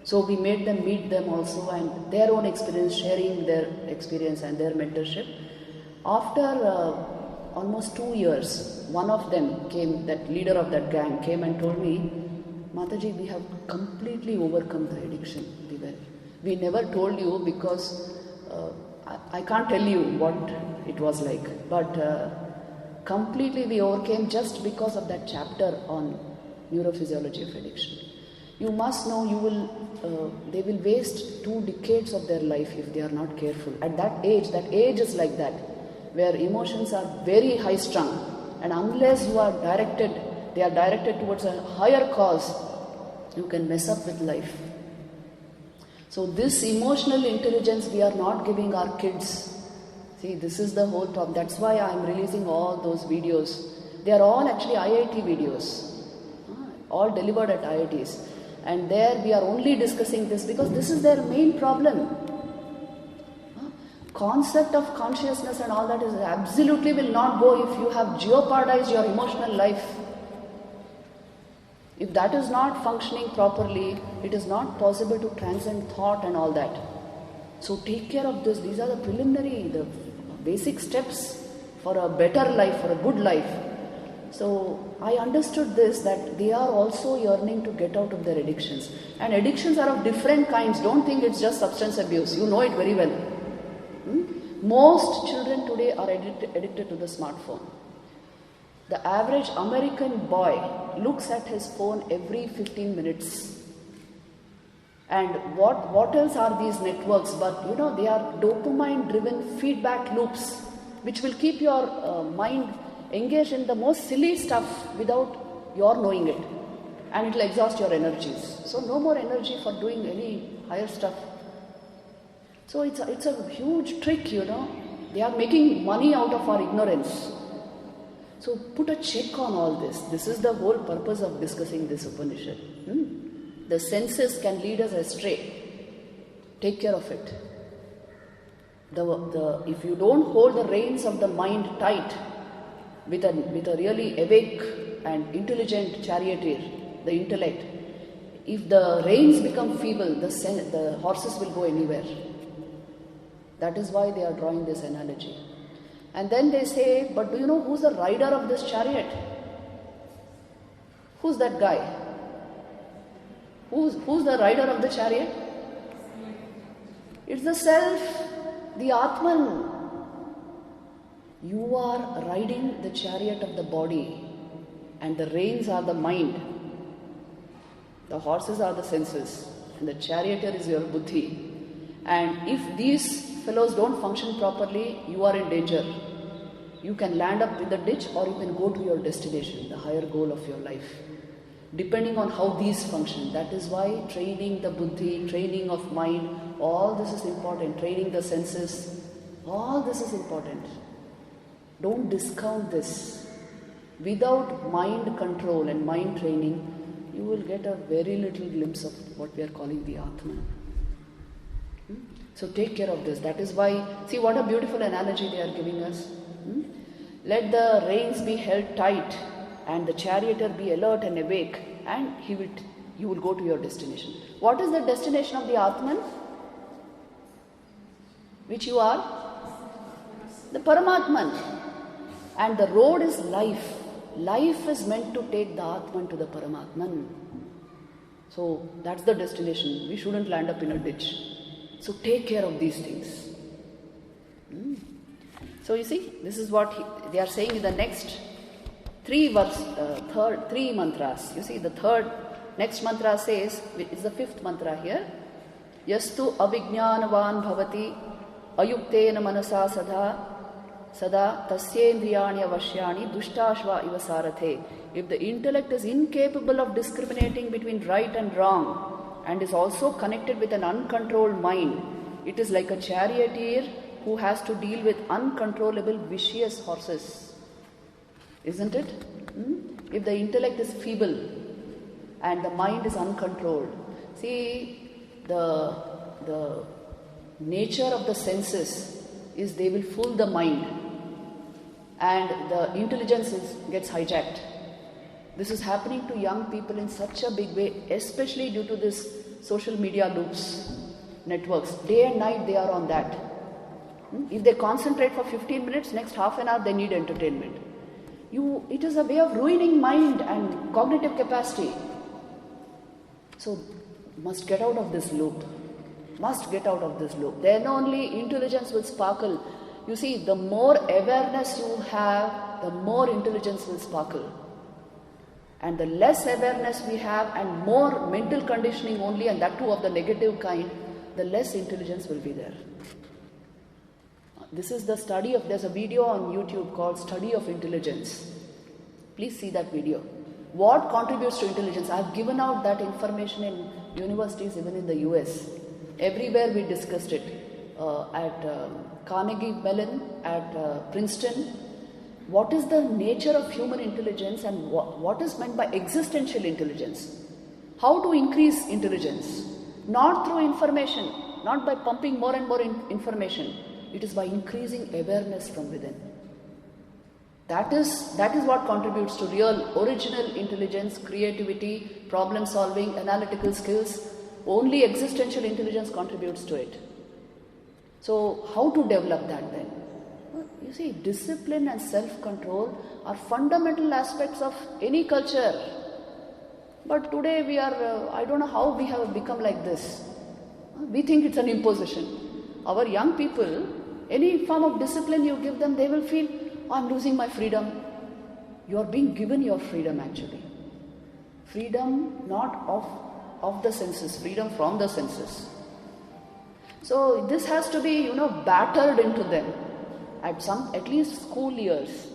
So we made them meet them also, and their own experience, sharing their experience and their mentorship. After almost 2 years, one of them came, that leader of that gang came and told me, Mataji, we have completely overcome the addiction. We never told you because I can't tell you what it was like, but completely we overcame just because of that chapter on neurophysiology of addiction. You must know they will waste 2 decades of their life if they are not careful. At that age is like that, where emotions are very high strung, and unless they are directed towards a higher cause, you can mess up with life. So this emotional intelligence we are not giving our kids. See, this is the whole problem. That's why I am releasing all those videos. They are all actually IIT videos, all delivered at IITs. And there we are only discussing this because this is their main problem. Concept of consciousness and all that is absolutely will not go if you have jeopardized your emotional life. If that is not functioning properly, it is not possible to transcend thought and all that. So take care of this. These are the preliminary, the basic steps for a better life, for a good life. So I understood this, that they are also yearning to get out of their addictions. And addictions are of different kinds. Don't think it's just substance abuse. You know it very well. Most children today are addicted to the smartphone. The average American boy looks at his phone every 15 minutes. And what else are these networks? But they are dopamine driven feedback loops, which will keep your mind engaged in the most silly stuff without your knowing it. And it will exhaust your energies. So no more energy for doing any higher stuff. So it's a huge trick, They are making money out of our ignorance. So put a check on all this. This is the whole purpose of discussing this Upanishad. The senses can lead us astray. Take care of it. If you don't hold the reins of the mind tight with a really awake and intelligent charioteer, the intellect, if the reins become feeble, the horses will go anywhere. That is why they are drawing this analogy. And then they say, but do you know who's the rider of this chariot? Who's that guy? Who's the rider of the chariot? It's the self, the Atman. You are riding the chariot of the body, and the reins are the mind. The horses are the senses, and the charioteer is your buddhi. And if these fellows don't function properly, you are in danger. You can land up in the ditch, or you can go to your destination, the higher goal of your life, depending on how these function. That is why training the buddhi, training of mind, all this is important. Training the senses, all this is important. Don't discount this. Without mind control and mind training, you will get a very little glimpse of what we are calling the Atman. So take care of this. That is why, see what a beautiful analogy they are giving us. Let the reins be held tight and the charioteer be alert and awake, and you will go to your destination. What is the destination of the Atman? Which you are? The Paramatman. And the road is life. Life is meant to take the Atman to the Paramatman. So that's the destination. We shouldn't land up in a ditch. So take care of these things. So you see, this is what they are saying in the next three mantras. You see, the next mantra says, it's the 5th mantra here. Yastu avijnanavan bhavati ayuktena manasa sada tasyendriyani avashyani dushashva ivasarathe. If the intellect is incapable of discriminating between right and wrong and is also connected with an uncontrolled mind, it is like a charioteer who has to deal with uncontrollable vicious horses. Isn't it? If the intellect is feeble and the mind is uncontrolled, see, the nature of the senses is they will fool the mind and the intelligence gets hijacked. This is happening to young people in such a big way, especially due to this social media loops, networks. Day and night they are on that. If they concentrate for 15 minutes, next half an hour they need entertainment. It is a way of ruining mind and cognitive capacity. So, must get out of this loop. Must get out of this loop. Then only intelligence will sparkle. You see, the more awareness you have, the more intelligence will sparkle. And the less awareness we have and more mental conditioning only, and that too of the negative kind, the less intelligence will be there. This is the study of, there's a video on YouTube called Study of Intelligence. Please see that video. What contributes to intelligence? I have given out that information in universities, even in the US. Everywhere we discussed it. At Carnegie Mellon, at Princeton. What is the nature of human intelligence and what is meant by existential intelligence? How to increase intelligence? Not through information, not by pumping more and more information. It is by increasing awareness from within. That is what contributes to real original intelligence, creativity, problem solving, analytical skills. Only existential intelligence contributes to it. So how to develop that then? Well, you see, discipline and self-control are fundamental aspects of any culture. But today we are, I don't know how we have become like this. We think it's an imposition. Our young people, any form of discipline you give them, they will feel, I'm losing my freedom. You are being given your freedom actually. Freedom not of the senses, freedom from the senses. So this has to be, battered into them at least school years.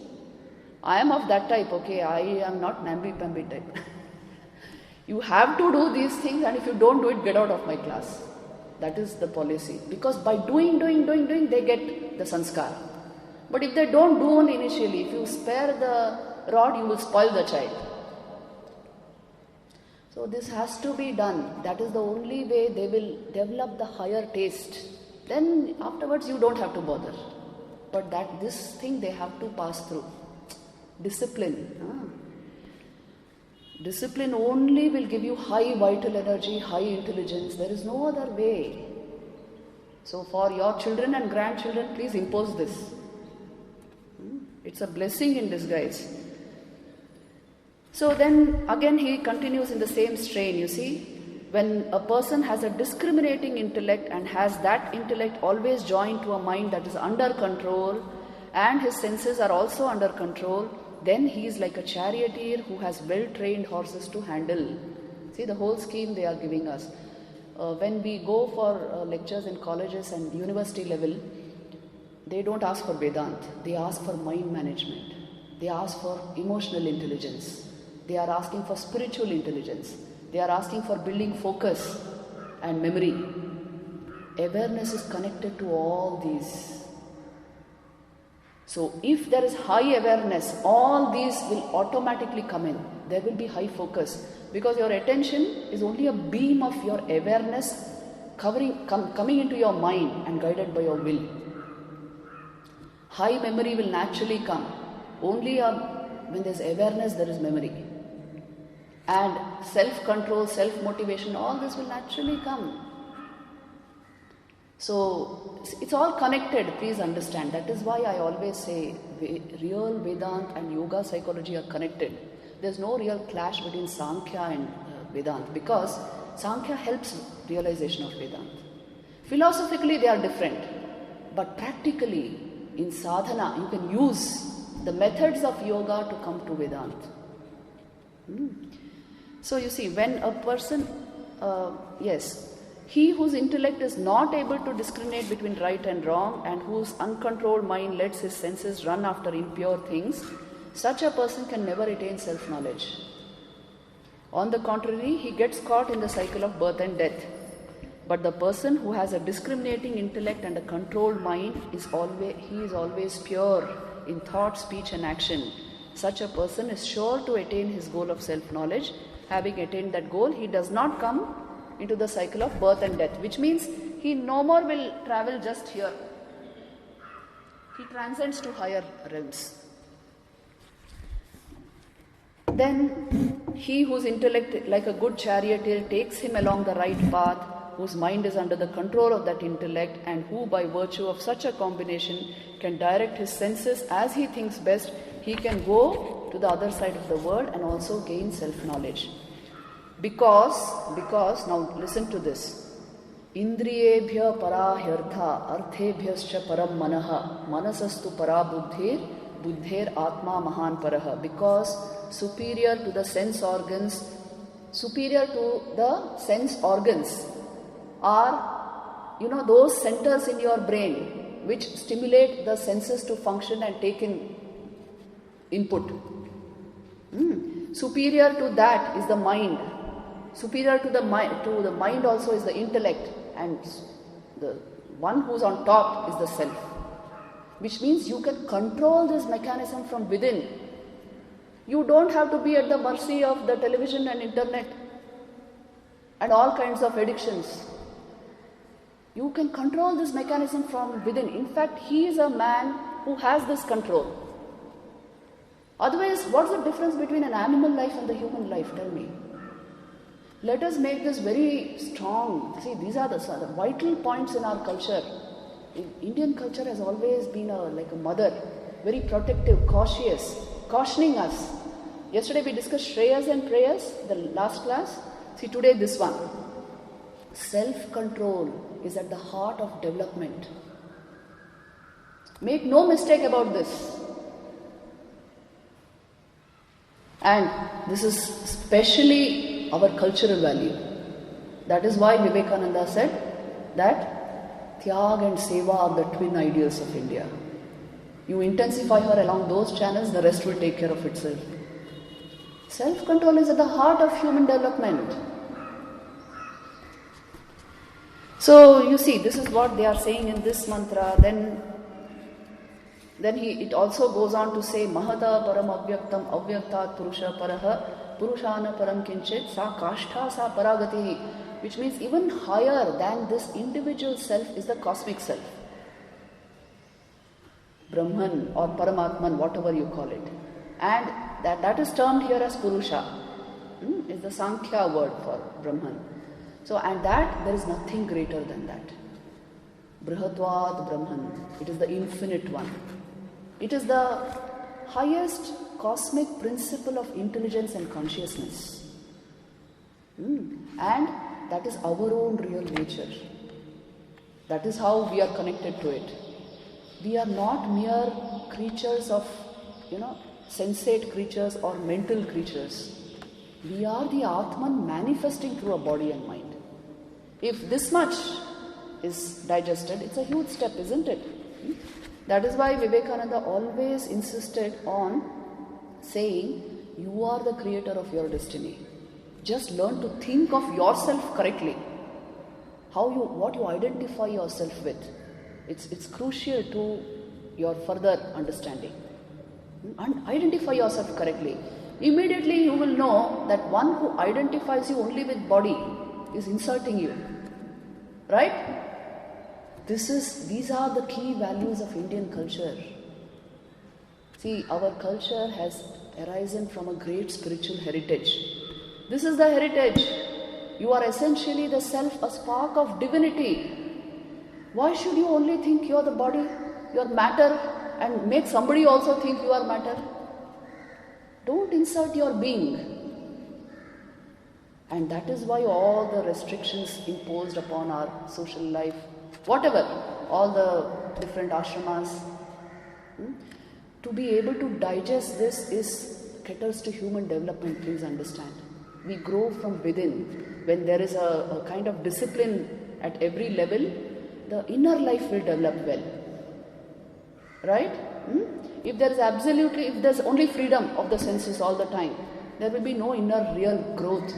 I am of that type, okay, I am not namby-pamby type. You have to do these things, and if you don't do it, get out of my class. That is the policy. Because by doing, they get the sanskar. But if they don't do one initially, if you spare the rod, you will spoil the child. So this has to be done. That is the only way they will develop the higher taste. Then afterwards you don't have to bother. But this thing they have to pass through. Discipline. Discipline only will give you high vital energy, high intelligence. There is no other way. So for your children and grandchildren, please impose this. It's a blessing in disguise. So then again he continues in the same strain, you see. When a person has a discriminating intellect and has that intellect always joined to a mind that is under control and his senses are also under control, then he is like a charioteer who has well-trained horses to handle. See the whole scheme they are giving us. When we go for lectures in colleges and university level, they don't ask for Vedant, they ask for mind management. They ask for emotional intelligence. They are asking for spiritual intelligence. They are asking for building focus and memory. Awareness is connected to all these. So if there is high awareness, all these will automatically come in. There will be high focus because your attention is only a beam of your awareness coming into your mind and guided by your will. High memory will naturally come. Only when there is awareness, there is memory. And self-control, self-motivation, all this will naturally come. So, it's all connected, please understand. That is why I always say real Vedanta and yoga psychology are connected. There's no real clash between Sankhya and Vedanta because Sankhya helps realization of Vedanta. Philosophically they are different, but practically in sadhana you can use the methods of yoga to come to Vedanta. So you see, when a person, He whose intellect is not able to discriminate between right and wrong and whose uncontrolled mind lets his senses run after impure things, such a person can never attain self-knowledge. On the contrary, he gets caught in the cycle of birth and death. But the person who has a discriminating intellect and a controlled mind is always pure in thought, speech and action. Such a person is sure to attain his goal of self-knowledge. Having attained that goal, he does not come into the cycle of birth and death, which means he no more will travel just here. He transcends to higher realms. Then he whose intellect, like a good charioteer, takes him along the right path, whose mind is under the control of that intellect, and who by virtue of such a combination can direct his senses as he thinks best, he can go to the other side of the world and also gain self-knowledge. Because, now listen to this. Indriyebhya para hirtha arthebhyascha param manaha manasastu para buddher atma mahan paraha. Because superior to the sense organs are, those centers in your brain which stimulate the senses to function and take in input. Superior to that is the mind. Superior to the mind also is the intellect, and the one who's on top is the self. Which means you can control this mechanism from within. You don't have to be at the mercy of the television and internet and all kinds of addictions. You can control this mechanism from within. In fact, he is a man who has this control. Otherwise, what's the difference between an animal life and the human life? Tell me. Let us make this very strong. See, these are the vital points in our culture. Indian culture has always been like a mother, very protective, cautious, cautioning us. Yesterday we discussed Shreyas and Prayas, the last class. See, today this one. Self-control is at the heart of development. Make no mistake about this. And this is especially our cultural value. That is why Vivekananda said that Tyag and Seva are the twin ideals of India. You intensify her along those channels, the rest will take care of itself. Self-control is at the heart of human development. So you see, this is what they are saying in this mantra. Then it also goes on to say, Mahata param avyaktam avyaktat purusha paraha purushana param kinchit sa kashtha sa paragati, which means even higher than this individual self is the cosmic self. Brahman or Paramatman, whatever you call it. And that is termed here as Purusha. Is the Sankhya word for Brahman. So, and that, there is nothing greater than that. Brihatvad Brahman. It is the infinite one. It is the highest cosmic principle of intelligence and consciousness. And that is our own real nature. That is how we are connected to it. We are not mere creatures of, sensate creatures or mental creatures. We are the Atman manifesting through a body and mind. If this much is digested, it's a huge step, isn't it? That is why Vivekananda always insisted on saying, you are the creator of your destiny. Just learn to think of yourself correctly. What you identify yourself with. It's crucial to your further understanding. And identify yourself correctly. Immediately you will know that one who identifies you only with body is insulting you. Right? These are the key values of Indian culture. See, our culture has arisen from a great spiritual heritage. This is the heritage. You are essentially the self, a spark of divinity. Why should you only think you are the body, you are matter, and make somebody also think you are matter? Don't insult your being. And that is why all the restrictions imposed upon our social life, whatever, all the different ashramas, to be able to digest this caters to human development, please understand. We grow from within. When there is a kind of discipline at every level, the inner life will develop well. Right? If there's only freedom of the senses all the time, there will be no inner real growth.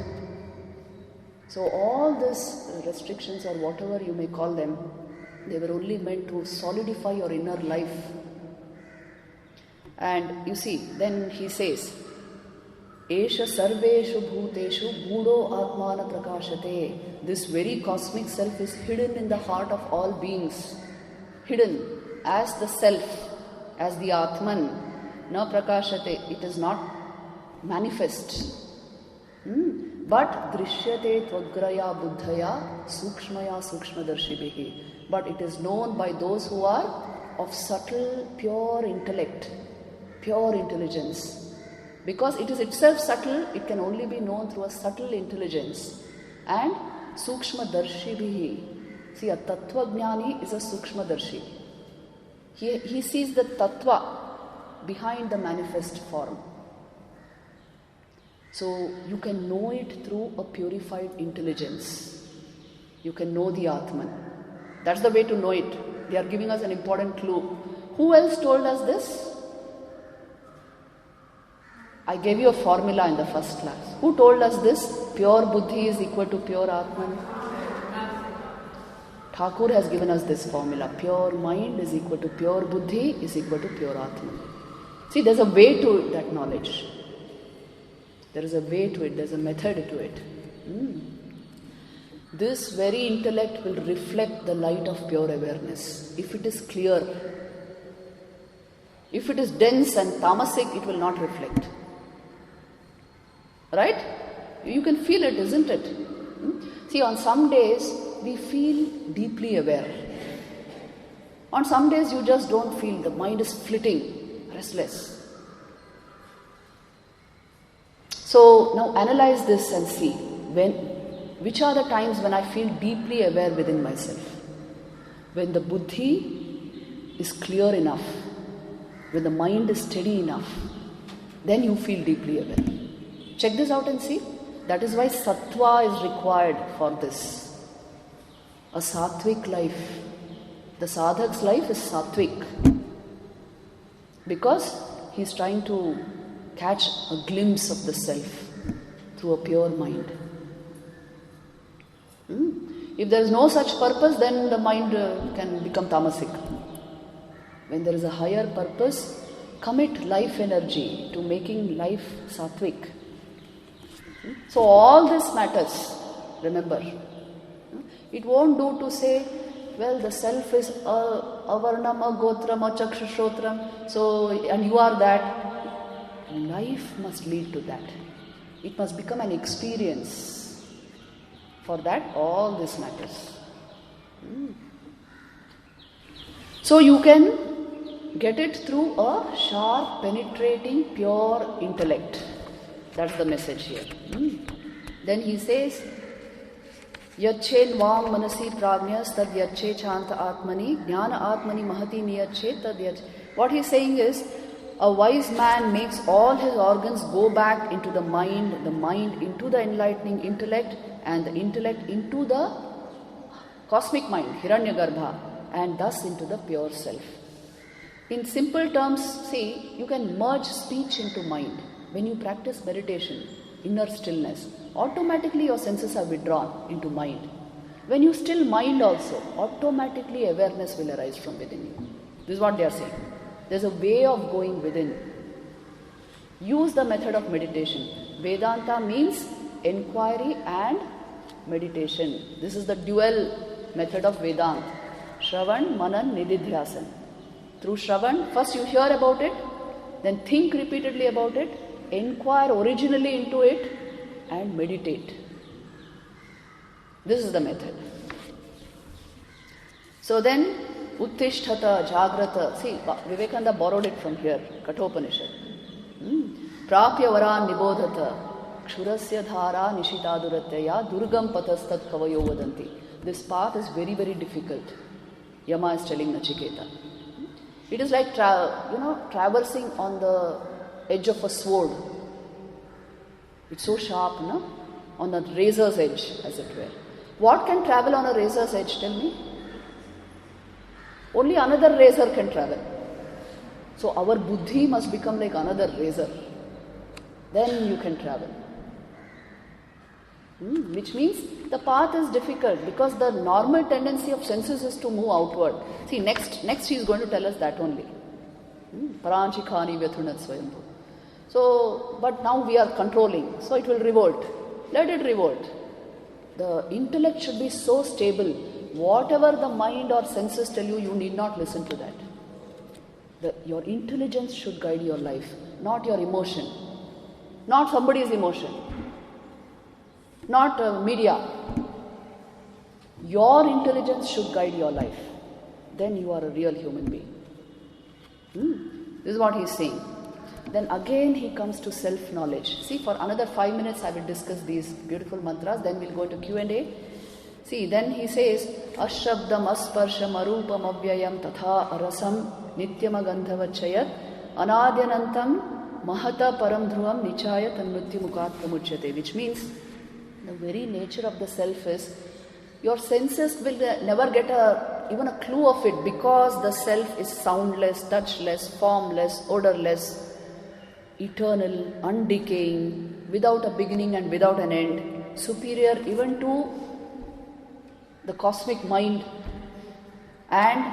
So all these restrictions or whatever you may call them, they were only meant to solidify your inner life. And you see, then he says, Esha sarveshu bhuteshu budo atmana prakashate. This very cosmic self is hidden in the heart of all beings. Hidden as the self, as the Atman. Na prakashate. It is not manifest. But drishyate tvagraya buddhaya sukshmaya sukshmadarshibihi. But it is known by those who are of subtle, pure intellect, pure intelligence. Because it is itself subtle, it can only be known through a subtle intelligence. And sukshmadarshibihi. See, a tattva jnani is a sukshmadarshi. He sees the tattva behind the manifest form. So you can know it through a purified intelligence. You can know the Atman. That's the way to know it. They are giving us an important clue. Who else told us this? I gave you a formula in the first class. Who told us this? Pure buddhi is equal to pure Atman. Thakur has given us this formula. Pure mind is equal to pure buddhi is equal to pure Atman. See, there's a way to that knowledge. There is a way to it. There's a method to it. This very intellect will reflect the light of pure awareness. If it is clear, if it is dense and tamasic, it will not reflect. Right? You can feel it, isn't it? See, on some days, we feel deeply aware. On some days, you just don't feel. The mind is flitting, restless. So, now analyze this and see. Which are the times when I feel deeply aware within myself? When the buddhi is clear enough, when the mind is steady enough, then you feel deeply aware. Check this out and see. That is why sattva is required for this. A sattvic life. The sadhak's life is sattvic. Because he is trying to catch a glimpse of the self through a pure mind. If there is no such purpose, then the mind can become tamasic. When there is a higher purpose, commit life energy to making life sattvic. So all this matters, remember. It won't do to say, well, the self is avarnam, agotram, achakshashotram, so, and you are that. Life must lead to that. It must become an experience. For that, all this matters. So you can get it through a sharp, penetrating, pure intellect. That's the message here. Then he says, Yachen vam manasi pragnyas tad yache chanta atmani jnana atmani mahati niyache tad yache. What he's saying is, a wise man makes all his organs go back into the mind into the enlightening intellect, and the intellect into the cosmic mind, Hiranyagarbha, and thus into the pure self. In simple terms, see, you can merge speech into mind. When you practice meditation, inner stillness, automatically your senses are withdrawn into mind. When you still mind also, automatically awareness will arise from within you. This is what they are saying. There's a way of going within. Use the method of meditation. Vedanta means inquiry and meditation. This is the dual method of Vedanta. Shravan, Manan, Nididhyasan. Through Shravan, first you hear about it, then think repeatedly about it, inquire originally into it, and meditate. This is the method. So then, Uttishtata, Jagrata. See, Vivekananda borrowed it from here, Kathopanishad. Prapya varan nibodhata, kshurasya dhara nishitaduratya, durgam patastat kavayo vadanti. This path is very, very difficult. Yama is telling Nachiketa. It is like traversing on the edge of a sword. It's so sharp, no? On the razor's edge, as it were. What can travel on a razor's edge? Tell me. Only another razor can travel. So our buddhi must become like another razor. Then you can travel. Which means the path is difficult because the normal tendency of senses is to move outward. See, next he is going to tell us that only. Paranchikhani vyathunath swayambhu. So, but now we are controlling, so it will revolt. Let it revolt. The intellect should be so stable. Whatever the mind or senses tell you, you need not listen to that. Your intelligence should guide your life, not your emotion, not somebody's emotion, not media. Your intelligence should guide your life. Then you are a real human being. This is what he is saying. Then again he comes to self-knowledge. See, for another 5 minutes I will discuss these beautiful mantras, then we'll go to Q&A. See, then he says, Ashabdam asparsham arupam avyayam tatha arasam nityam agandhavachayat anadyanantam mahata param dhruvam nichaya tanmrityu mukhat pramuchyate. Which means, the very nature of the self is, your senses will never get even a clue of it because the self is soundless, touchless, formless, odorless, eternal, undecaying, without a beginning and without an end, superior even to the cosmic mind, and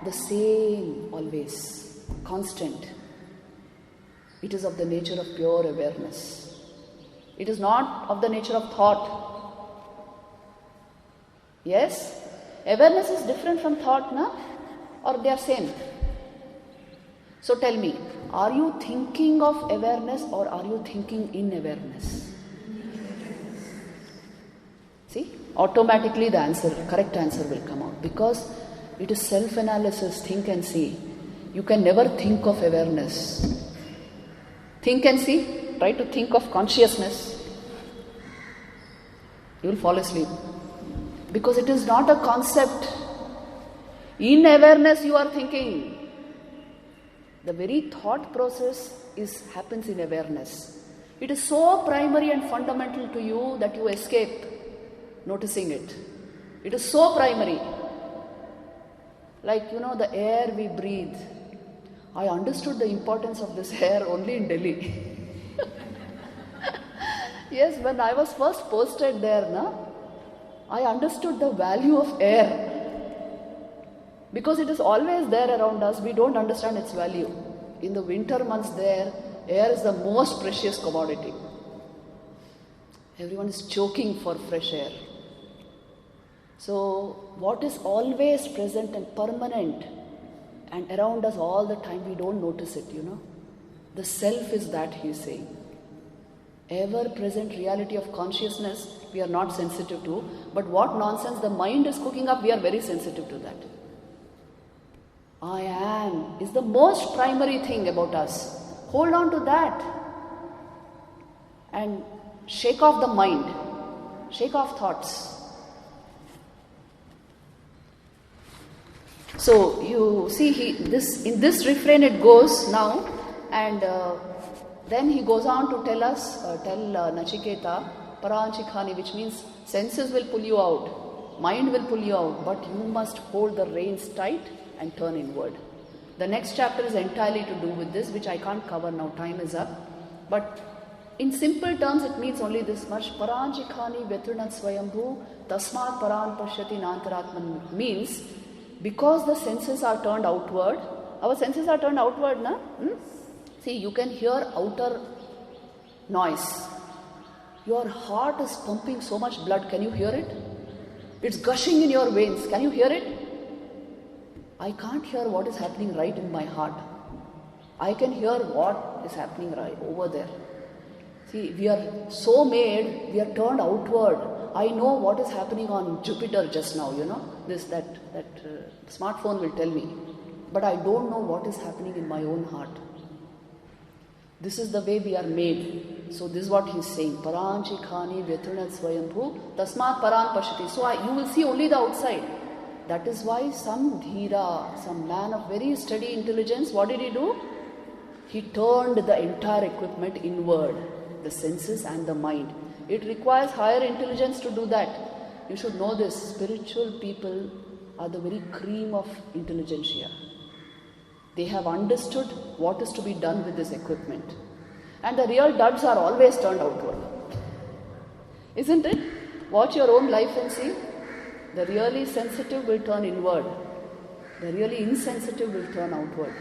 the same always, constant. It is of the nature of pure awareness. It is not of the nature of thought. Yes? Awareness is different from thought, na? Or they are same? So tell me, are you thinking of awareness or are you thinking in awareness? See, automatically the answer, correct answer will come out because it is self-analysis, think and see. You can never think of awareness. Think and see, try to think of consciousness. You will fall asleep because it is not a concept. In awareness you are thinking. The very thought process happens in awareness. It is so primary and fundamental to you that you escape noticing it. It is so primary. Like, the air we breathe. I understood the importance of this air only in Delhi. Yes, when I was first posted there, I understood the value of air. Because it is always there around us, we don't understand its value. In the winter months there, air is the most precious commodity. Everyone is choking for fresh air. So, what is always present and permanent and around us all the time, we don't notice it, The self is that, he is saying. Ever-present reality of consciousness, we are not sensitive to. But what nonsense the mind is cooking up, we are very sensitive to that. I am is the most primary thing about us. Hold on to that. And shake off the mind. Shake off thoughts. So you see, in this refrain it goes now, and then he goes on to tell Nachiketa, Paranchikhani, which means senses will pull you out, mind will pull you out, but you must hold the reins tight and turn inward. The next chapter is entirely to do with this, which I can't cover now, time is up. But in simple terms, it means only this much. Paranchikhani vyaturnat swayambhu tasmat paran pashyati nantaratman means, because the senses are turned outward, our senses are turned outward, na? See, you can hear outer noise. Your heart is pumping so much blood, can you hear it? It's gushing in your veins, can you hear it? I can't hear what is happening right in my heart. I can hear what is happening right over there. See, we are so made, we are turned outward. I know what is happening on Jupiter just now, that smartphone will tell me. But I don't know what is happening in my own heart. This is the way we are made. So this is what he is saying. Paranchikhani vyaturnat swayambhu tasmat paran pashati. So you will see only the outside. That is why some dhira, some man of very steady intelligence, what did he do? He turned the entire equipment inward, the senses and the mind. It requires higher intelligence to do that. you should know this, spiritual people are the very cream of intelligentsia. They have understood what is to be done with this equipment. And the real duds are always turned outward. Isn't it? Watch your own life and see. The really sensitive will turn inward. The really insensitive will turn outward.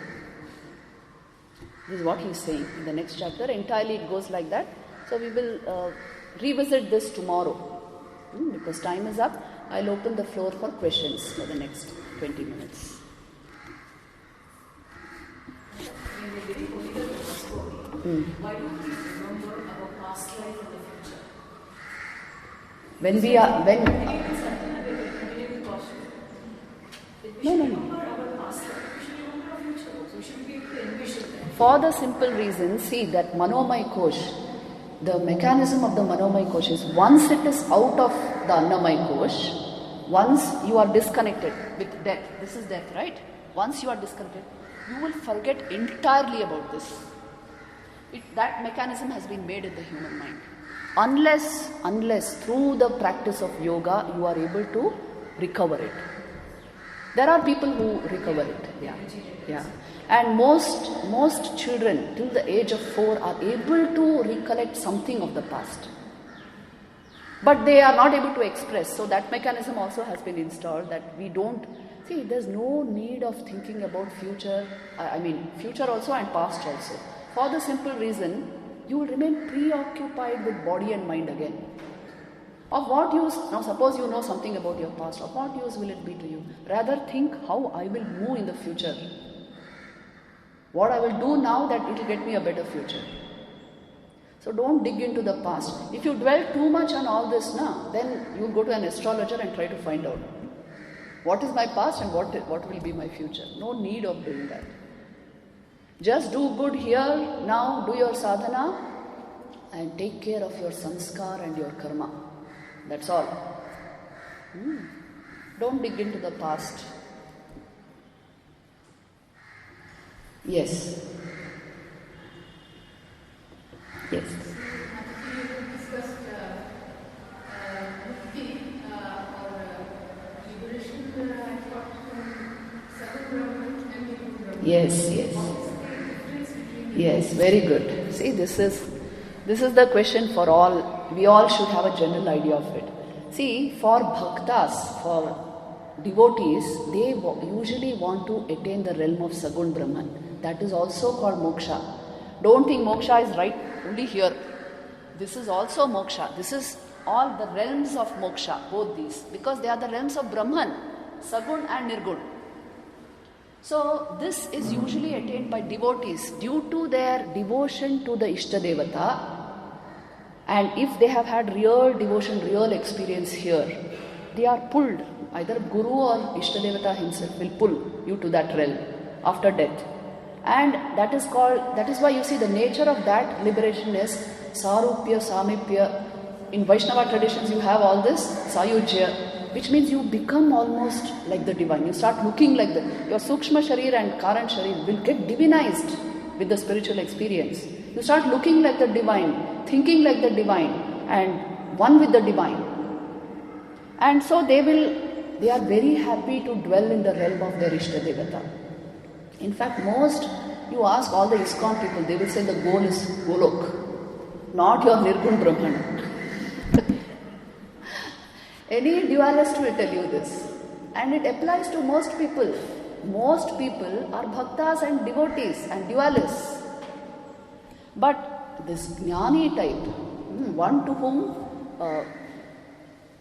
This is what he is saying in the next chapter. Entirely it goes like that. So we will revisit this tomorrow. Because time is up, I'll open the floor for questions for the next 20 minutes. Why don't we remember our past life and the future? When we are, when... No. For the simple reason, see that Manomay Kosh, the mechanism of the Manomay Kosh is once it is out of the Annamay Kosh, once you are disconnected with death, this is death, right? Once you are disconnected, you will forget entirely about this. That mechanism has been made in the human mind. Unless through the practice of yoga you are able to recover it. There are people who recover it. Yeah. And most children till the age of 4 are able to recollect something of the past. But they are not able to express. So that mechanism also has been installed that we don't... See, there's no need of thinking about future. Future also and past also. For the simple reason, you will remain preoccupied with body and mind again. Of what use? Now suppose you know something about your past. Of what use will it be to you? Rather think how I will move in the future. What I will do now that it will get me a better future. So don't dig into the past. If you dwell too much on all this now, then you go to an astrologer and try to find out what is my past and what will be my future. No need of doing that. Just do good here, now do your sadhana and take care of your sanskar and your karma. That's all. Don't dig into the past. Yes. You discussed mukti or liberation Yes. Yes, very good. See, this is the question for all. We all should have a general idea of it. See, for bhaktas, for devotees, they usually want to attain the realm of Sagun Brahman. That is also called moksha. Don't think moksha is right only here. This is also moksha. This is all the realms of moksha, both these, because they are the realms of Brahman, Sagun and Nirgun. So this is usually attained by devotees due to their devotion to the Ishtadevata, and if they have had real devotion, real experience here, they are pulled. Either Guru or Ishtadevata himself will pull you to that realm after death. And that is why you see the nature of that liberation is Sarupya, Samipya. In Vaishnava traditions you have all this, Sayujya, which means you become almost like the divine. You start looking like your Sukshma Sharir and Karan Sharir will get divinized with the spiritual experience. You start looking like the divine, thinking like the divine, and one with the divine. And so they are very happy to dwell in the realm of their Ishtadevata. In fact, you ask all the ISKCON people, they will say the goal is Golok, not your Nirgun Brahman. Any dualist will tell you this. And it applies to most people. Most people are bhaktas and devotees and dualists. But this jnani type, one to whom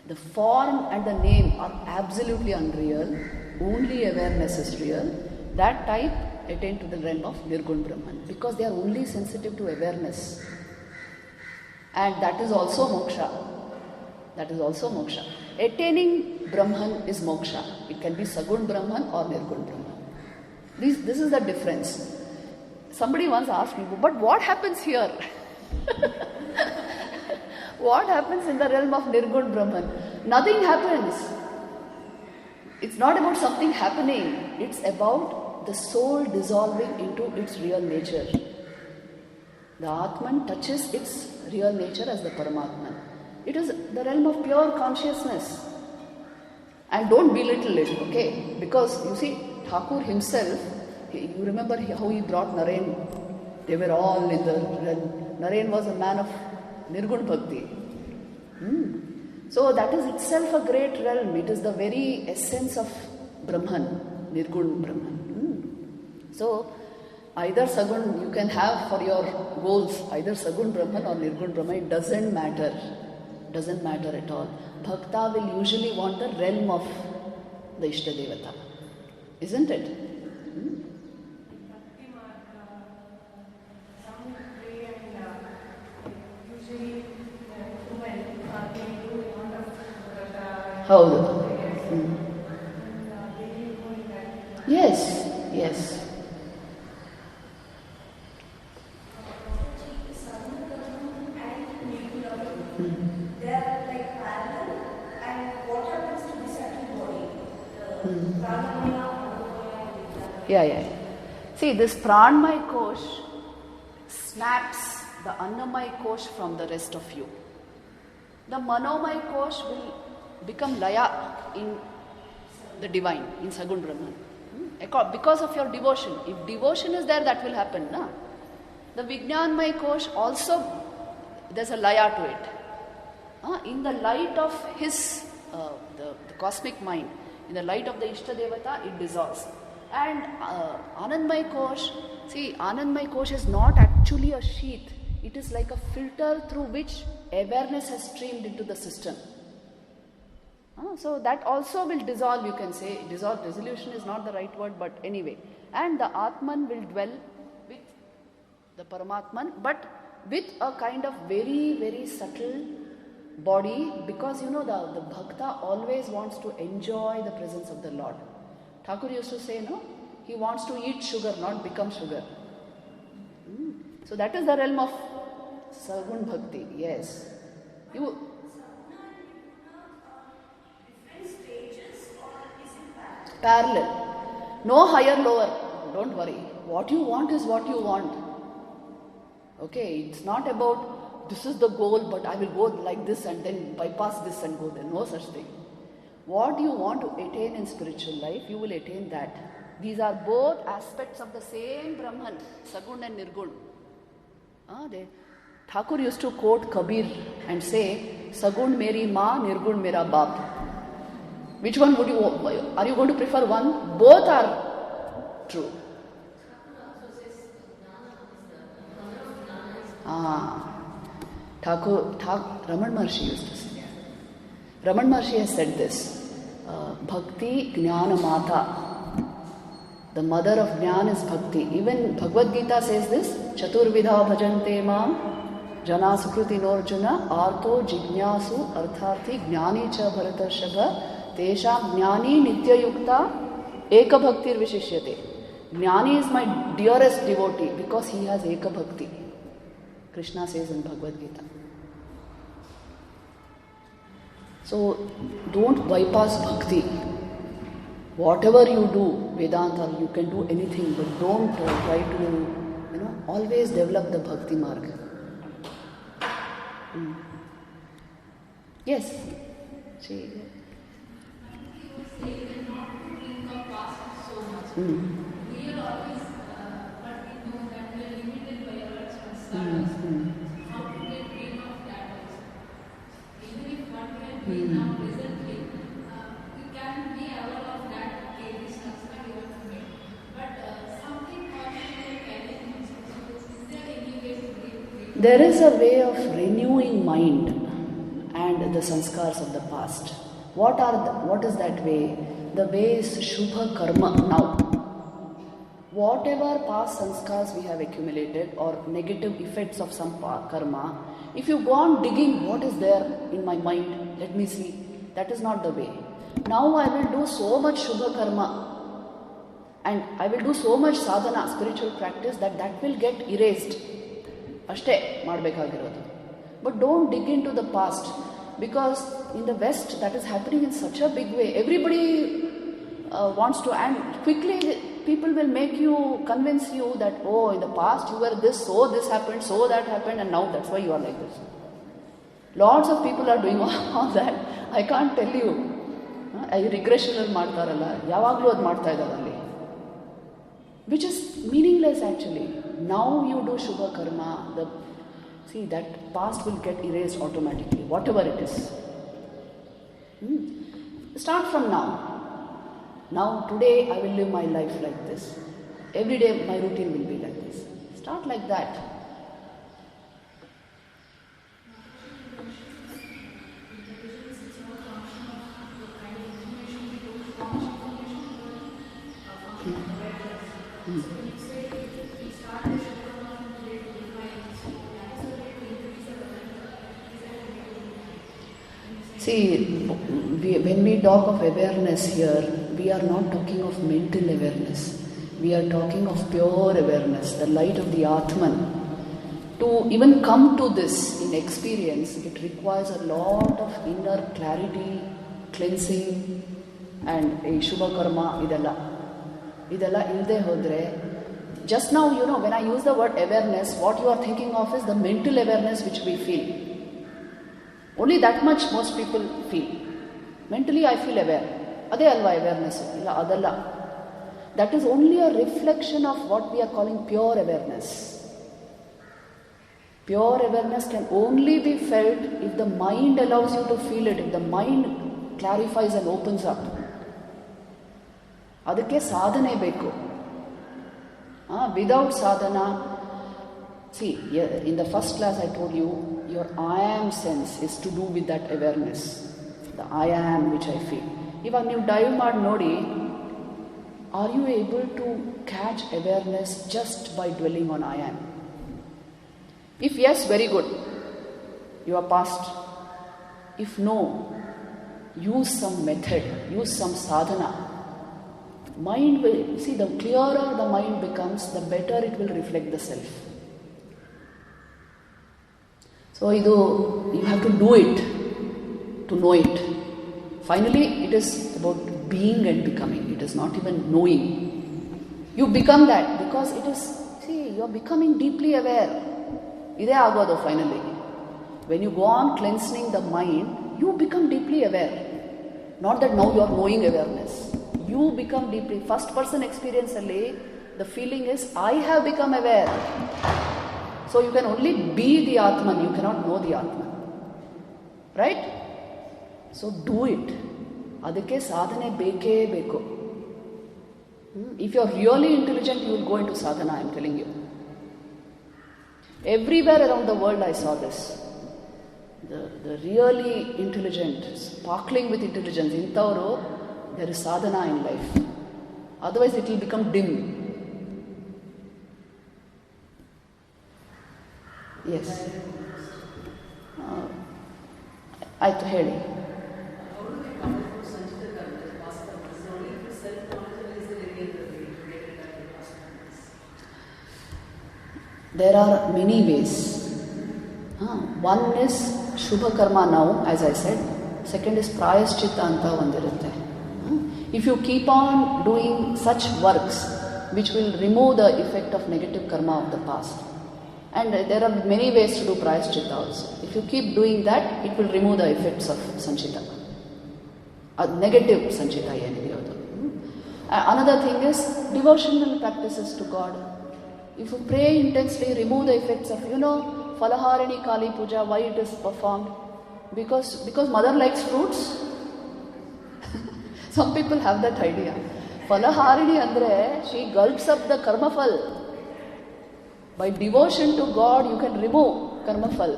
the form and the name are absolutely unreal, only awareness is real, that type attain to the realm of Nirgun Brahman, because they are only sensitive to awareness. And that is also moksha. Attaining Brahman is moksha. It can be Sagun Brahman or Nirgun Brahman. This is the difference. Somebody once asked me, but what happens here? What happens in the realm of Nirgun Brahman? Nothing happens. It's not about something happening. It's about the soul dissolving into its real nature. The Atman touches its real nature as the Paramatman. It is the realm of pure consciousness. And don't belittle it, okay? Because you see, Thakur himself, you remember how he brought Naren? They were all in the realm. Naren was a man of Nirgun Bhakti. So that is itself a great realm. It is the very essence of Brahman, Nirgun Brahman. So either Sagun you can have for your goals, either Sagun Brahman or Nirgun Brahman, it doesn't matter. Doesn't matter at all. Bhakta will usually want the realm of the Ishta Devata. Isn't it? How? Yes, yes. They are like parallel, and what happens to the second body? Yeah. See, this Pranmay Kosh snaps the Annamay Kosh from the rest of you. The Manomay Kosh will become Laya in the divine, in Sagun Brahman. Because of your devotion. If devotion is there, that will happen. Na? The Vijnanmay Kosh also, there's a Laya to it. In the light of his, the cosmic mind, in the light of the Ishta Devata, it dissolves. And Anandmay Kosh, see, Anandmay Kosh is not actually a sheath. It is like a filter through which awareness has streamed into the system. So that also will dissolve, you can say. Dissolve, dissolution is not the right word, but anyway. And the Atman will dwell with the Paramatman, but with a kind of very, very subtle body, because the Bhakta always wants to enjoy the presence of the Lord. Thakur used to say, no, he wants to eat sugar, not become sugar. So that is the realm of Sagun Bhakti, yes. Parallel. No higher, lower. Don't worry. What you want is what you want. Okay, it's not about this is the goal, but I will go like this and then bypass this and go there. No such thing. What you want to attain in spiritual life, you will attain that. These are both aspects of the same Brahman, Sagun and Nirgun. Thakur used to quote Kabir and say, Sagun meri maa, Nirgun mera baap. Which one are you going to prefer one? Both are true. Raman Maharshi used to say. Raman Maharshi has said this. Bhakti Jnana Mata. The mother of Jnana is Bhakti. Even Bhagavad Gita says this. Chaturvidha bhajante mam jana sukruti norjuna arto jignasu artharthi jnani cha bharatarshava tesham jnani nitya yukta eka bhaktir vishishyate. Jnani is my dearest devotee because he has eka bhakti. Krishna says in Bhagavad Gita. So don't bypass bhakti. Whatever you do, Vedanta, you can do anything, but don't try to, always develop the bhakti marg. Yes. See. There is a way of renewing mind and the sanskars of the past. What is that way? The way is Shubha Karma. Now, whatever past sanskars we have accumulated or negative effects of some karma, if you go on digging what is there in my mind, let me see, that is not the way. Now I will do so much Shubha Karma and I will do so much sadhana, spiritual practice that will get erased. Ashte ಮಾಡಬೇಕಾಗಿರೋದು. But don't dig into the past, because in the West that is happening in such a big way. Everybody wants to, and quickly people will convince you that, oh, in the past you were this, so this happened, so that happened, and now that's why you are like this. Lots of people are doing all that. I can't tell you. ಈ ರಿಗ್ರೆಷನಲ್ಲಿ ಮಾಡ್ತಾರಲ್ಲ, ಯಾವಾಗಲೂ ಅದು ಮಾಡ್ತಾ ಇದ್ದಾರೆ ಅಲ್ಲಿ, which is meaningless actually. Now you do ಶುಭ ಕರ್ಮ, that past will get erased automatically, whatever it is. Start from now. Now, today I will live my life like this. Every day my routine will be like this. Start like that. See, when we talk of awareness here, we are not talking of mental awareness. We are talking of pure awareness, the light of the Atman. To even come to this in experience, it requires a lot of inner clarity, cleansing, and a Shubha Karma, idella ilde hodre. Just now, when I use the word awareness, what you are thinking of is the mental awareness which we feel. Only that much most people feel. Mentally I feel aware. Ade alva awareness. Illa adalla. That is only a reflection of what we are calling pure awareness. Pure awareness can only be felt if the mind allows you to feel it, if the mind clarifies and opens up. Adakke sadhane beku. Without sadhana, see, in the first class I told you, your I am sense is to do with that awareness. The I am which I feel. Iವಾಗ ನೀವು dive ಮಾಡಿ ನೋಡಿ, are you able to catch awareness just by dwelling on I am? If yes, very good. You are past. If no, use some method, use some sadhana. Mind will, see, the clearer the mind becomes, the better it will reflect the self. So you have to do it to know it. Finally, it is about being and becoming. It is not even knowing. You become that because it is, see, you are becoming deeply aware. Ide agodu finally. When you go on cleansing the mind, you become deeply aware. Not that now you are knowing awareness. You become deeply, first person experience alli, the feeling is, I have become aware. So you can only be the Atman, you cannot know the Atman. Right? So do it. Adakke sadhane beke beko. If you are really intelligent, you will go into sadhana, I am telling you. Everywhere around the world I saw this. The really intelligent, sparkling with intelligence, intavaru, there is sadhana in life. Otherwise it will become dim. Yes. ಆಯಿತು ಹೇಳಿ. There are many ways. One is Shubha Karma now, as I said. Second is Prayaschitta anta ondirutte. If you keep on doing such works which will remove the effect of negative karma of the past, and there are many ways to do Prayaschitta also. If you keep doing that, it will remove the effects of Sanchita. Negative Sanchita yenideyadu. Another thing is devotional practices to God. If you pray intensely, remove the effects of, Falaharini Kali Puja, why it is performed? Because mother likes fruits. Some people have that idea. Falaharini andre, she gulps up the karma fal. By devotion to God, you can remove karma fal.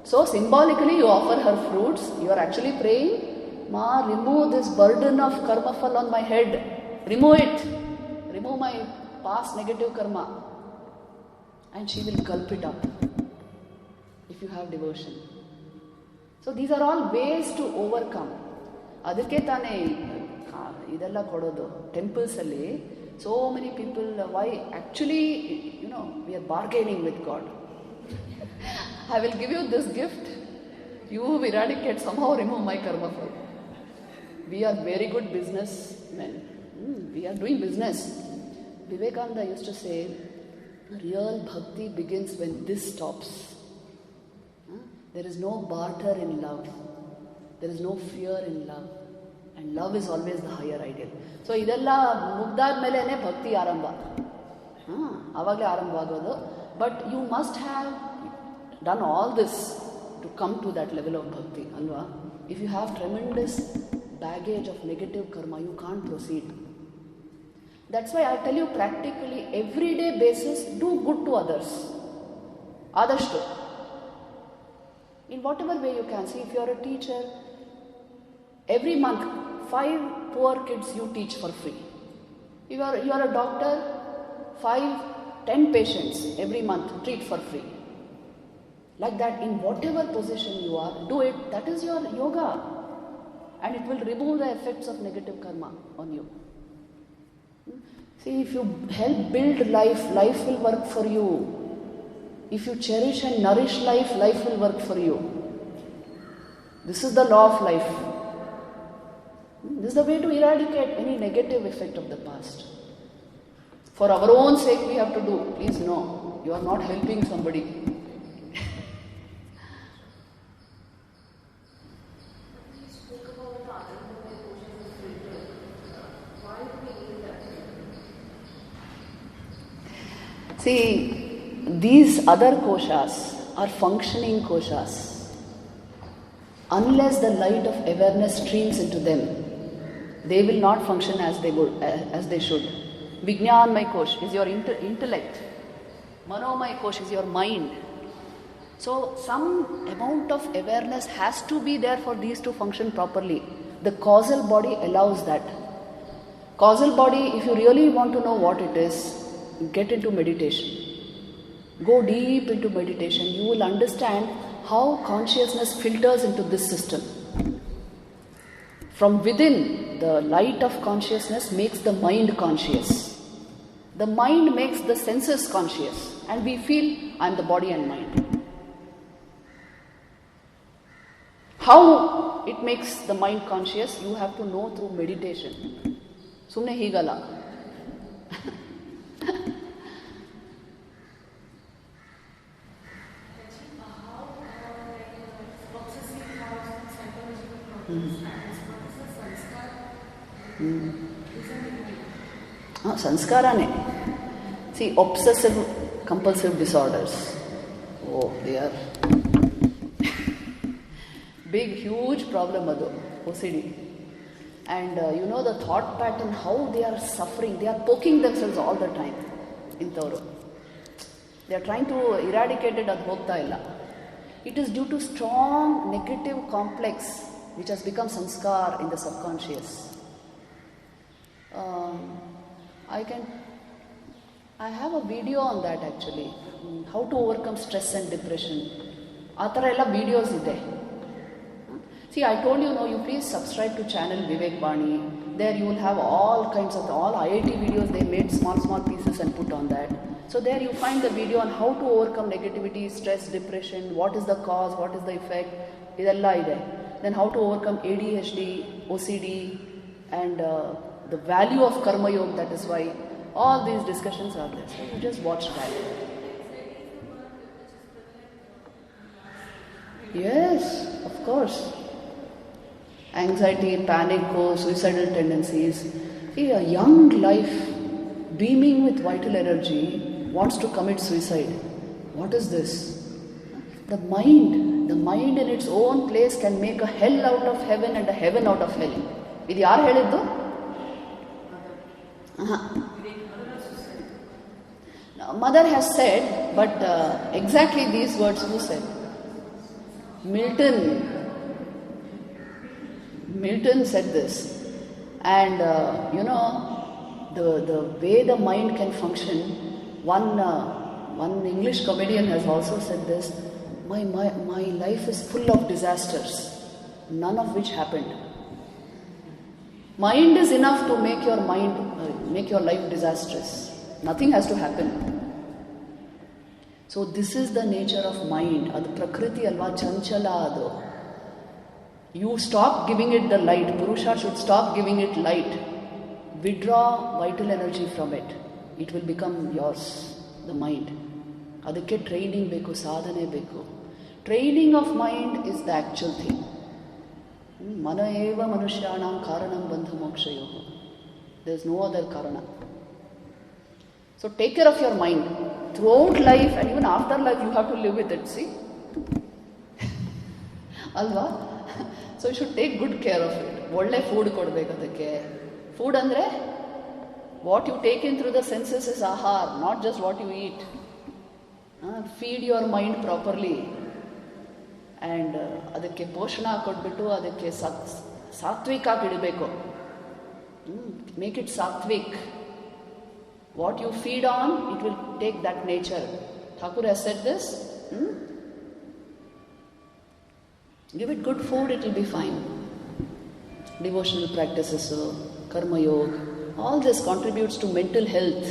So symbolically, you offer her fruits. You are actually praying, Ma, remove this burden of karma fal on my head. Remove it. Remove my past negative karma. And she will gulp it up if you have devotion. So these are all ways to overcome. Adakke tane idella kododu. Temples alli so many people, why? Actually, we are bargaining with God. I will give you this gift. You eradicate, somehow remove my karma fal. We are very good businessmen. We are doing business. Vivekananda used to say, real bhakti begins when this stops. There is no barter in love. There is no fear in love. And love is always the higher ideal. So ಇದೆಲ್ಲ ಮುಗ್ದಾದ ಮೇಲೇ ಭಕ್ತಿ ಆರಂಭ. ಆವಾಗಲೇ ಆರಂಭವಾಗೋದು. But you must have done all this to come to that level of bhakti, alva? If you have tremendous baggage of negative karma, you can't proceed. That's why I tell you practically everyday basis, do good to others. Adashtu. In whatever way you can. See, if you are a teacher, every month 5 poor kids you teach for free. If you are a doctor, 5-10 patients every month treat for free. Like that, in whatever position you are, do it. That is your yoga. And it will remove the effects of negative karma on you. See, if you help build life, life will work for you. If you cherish and nourish life, life will work for you. This is the law of life. This is the way to eradicate any negative effect of the past. For our own sake we have to do. Please no, you are not helping somebody. See, these other koshas are functioning koshas. Unless the light of awareness streams into them, they will not function as they should. Vijnanmay kosh is your intellect. Manomay kosh is your mind. So some amount of awareness has to be there for these to function properly. The causal body allows that. Causal body, if you really want to know what it is, get into meditation. Go deep into meditation. You will understand how consciousness filters into this system. From within, the light of consciousness makes the mind conscious. The mind makes the senses conscious. And we feel, I am the body and mind. How it makes the mind conscious, you have to know through meditation. Sumne higala. Sanskarane. See, obsessive compulsive disorders. Oh, they are big, huge problem adu, OCD. And you know the thought pattern, how they are suffering. They are poking themselves all the time. Intavaru. They are trying to eradicate it, adu hogta illa. It is due to strong negative complex which has become sanskar in the subconscious. I have a video on that actually. How to overcome stress and depression. Athara ella videos ide. See, I told you, no, you please subscribe to channel Vivek Vani. There you will have all kinds of, all IIT videos, they made small pieces and put on that. So there you find the video on how to overcome negativity, stress, depression, what is the cause, what is the effect, idella ide. Then how to overcome ADHD, OCD, and the value of Karma Yoga, that is why all these discussions are there. So you just watch that. Yes, of course. Anxiety, panic, suicidal tendencies. See, a young life beaming with vital energy wants to commit suicide. What is this? The mind in its own place can make a hell out of heaven and a heaven out of hell. Idu yaar heliddu? Now, mother has said, but exactly these words who said? Milton said this. And the way the mind can function, one English comedian has also said this. My life is full of disasters, none of which happened. Mind is enough to make your life disastrous. Nothing has to happen. So this is the nature of mind. Adu prakriti alva, chanchala adu. You stop giving it the light. Purusha should stop giving it light. Withdraw vital energy from it. It will become yours, the mind. Adakke training beku, sadhane beku. Training of mind is the actual thing. Mana eva manushyanam karanam bandha mokshayoh. There is no other karana. So take care of your mind. Throughout life and even after life you have to live with it, see? Alva? So you should take good care of it. Olle food kodbeku adakke. Food andre what you take in through the senses is ahar, not just what you eat. Feed your mind properly. And adakke poshana kodbiಟ್ಟು adakke satvik ಆಗಿ ಇಡಬೇಕು. Make it satvik. What you feed on, it will take that nature. Thakur has said this. Give it good food, it will be fine. Devotional practices, karma yoga, all this contributes to mental health.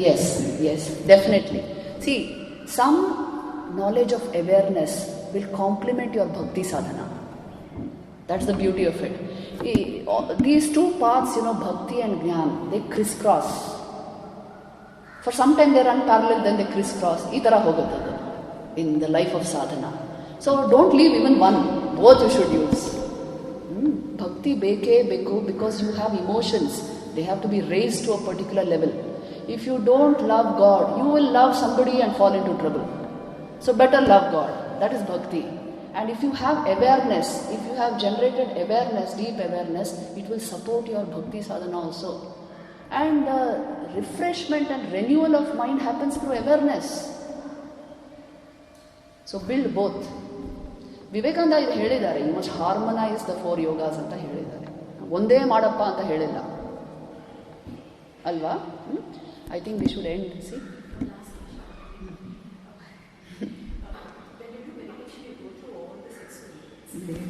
Yes, definitely. See, some knowledge of awareness will complement your bhakti sadhana. That's the beauty of it. These two paths, bhakti and jnana, they crisscross. For some time they run parallel, then they crisscross. Itara hogatadu in the life of sadhana. So don't leave even one. Both you should use. Bhakti beke beku because you have emotions. They have to be raised to a particular level. If you don't love God, you will love somebody and fall into trouble. So better love God. That is bhakti. And if you have awareness, if you have generated awareness, deep awareness, it will support your bhakti sadhana also. And refreshment and renewal of mind happens through awareness. So build both. Vivekananda ಇದು ಹೇಳಿದ್ದಾರೆ, you must harmonize the 4 yogas ಅಂತ ಹೇಳಿದ್ದಾರೆ. ಒಂದೇ ಮಾಡಪ್ಪ ಅಂತ ಹೇಳಿಲ್ಲ. ಅಲ್ವಾ? I think we should end, see?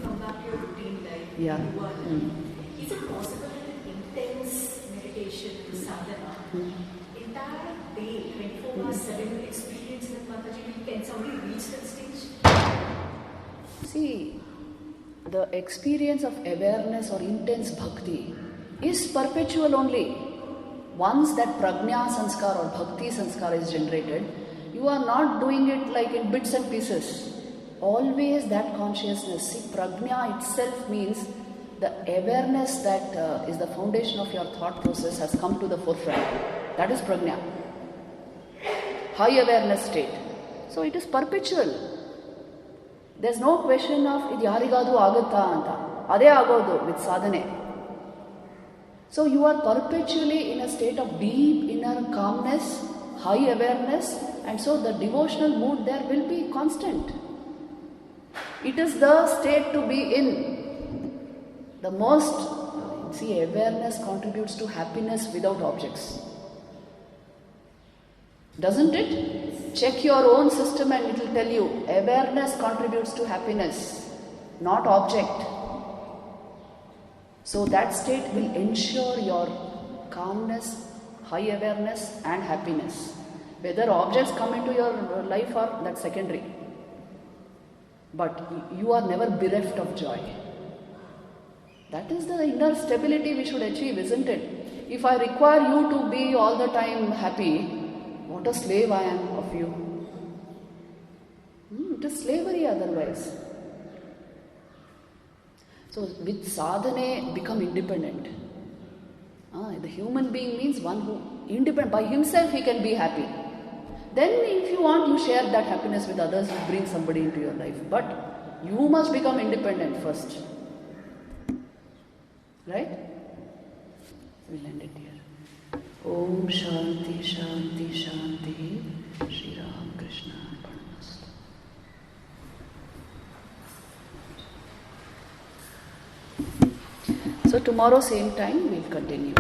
Come back to your routine life. Yeah. Is it possible that intense meditation, sadhana, entire day, 24 hours, 7 experience that Mataji, can somebody reach that stage? See, the experience of awareness or intense bhakti is perpetual only. Once that prajna sanskar or bhakti sanskar is generated, you are not doing it like in bits and pieces. Always that consciousness. See, prajna itself means the awareness that is the foundation of your thought process has come to the forefront. That is prajna. High awareness state. So it is perpetual. There is no question of idu yarigadu agutta anta. Ade agodu with sadhane. So you are perpetually in a state of deep inner calmness, high awareness, and so the devotional mood there will be constant. It is the state to be in. The most, awareness contributes to happiness without objects. Doesn't it? Check your own system and it will tell you, awareness contributes to happiness, not object. So that state will ensure your calmness, high awareness and happiness. Whether objects come into your life or that's secondary. But you are never bereft of joy. That is the inner stability we should achieve, isn't it? If I require you to be all the time happy, what a slave I am of you. It is slavery otherwise. So with sadhana, become independent. The human being means one who independent. By himself he can be happy. Then if you want, you share that happiness with others, you bring somebody into your life. But you must become independent first. Right? We'll end it here. Om Shanti Shanti Shanti. Shri Ram Krishna Arpanamastu. So tomorrow same time we'll continue.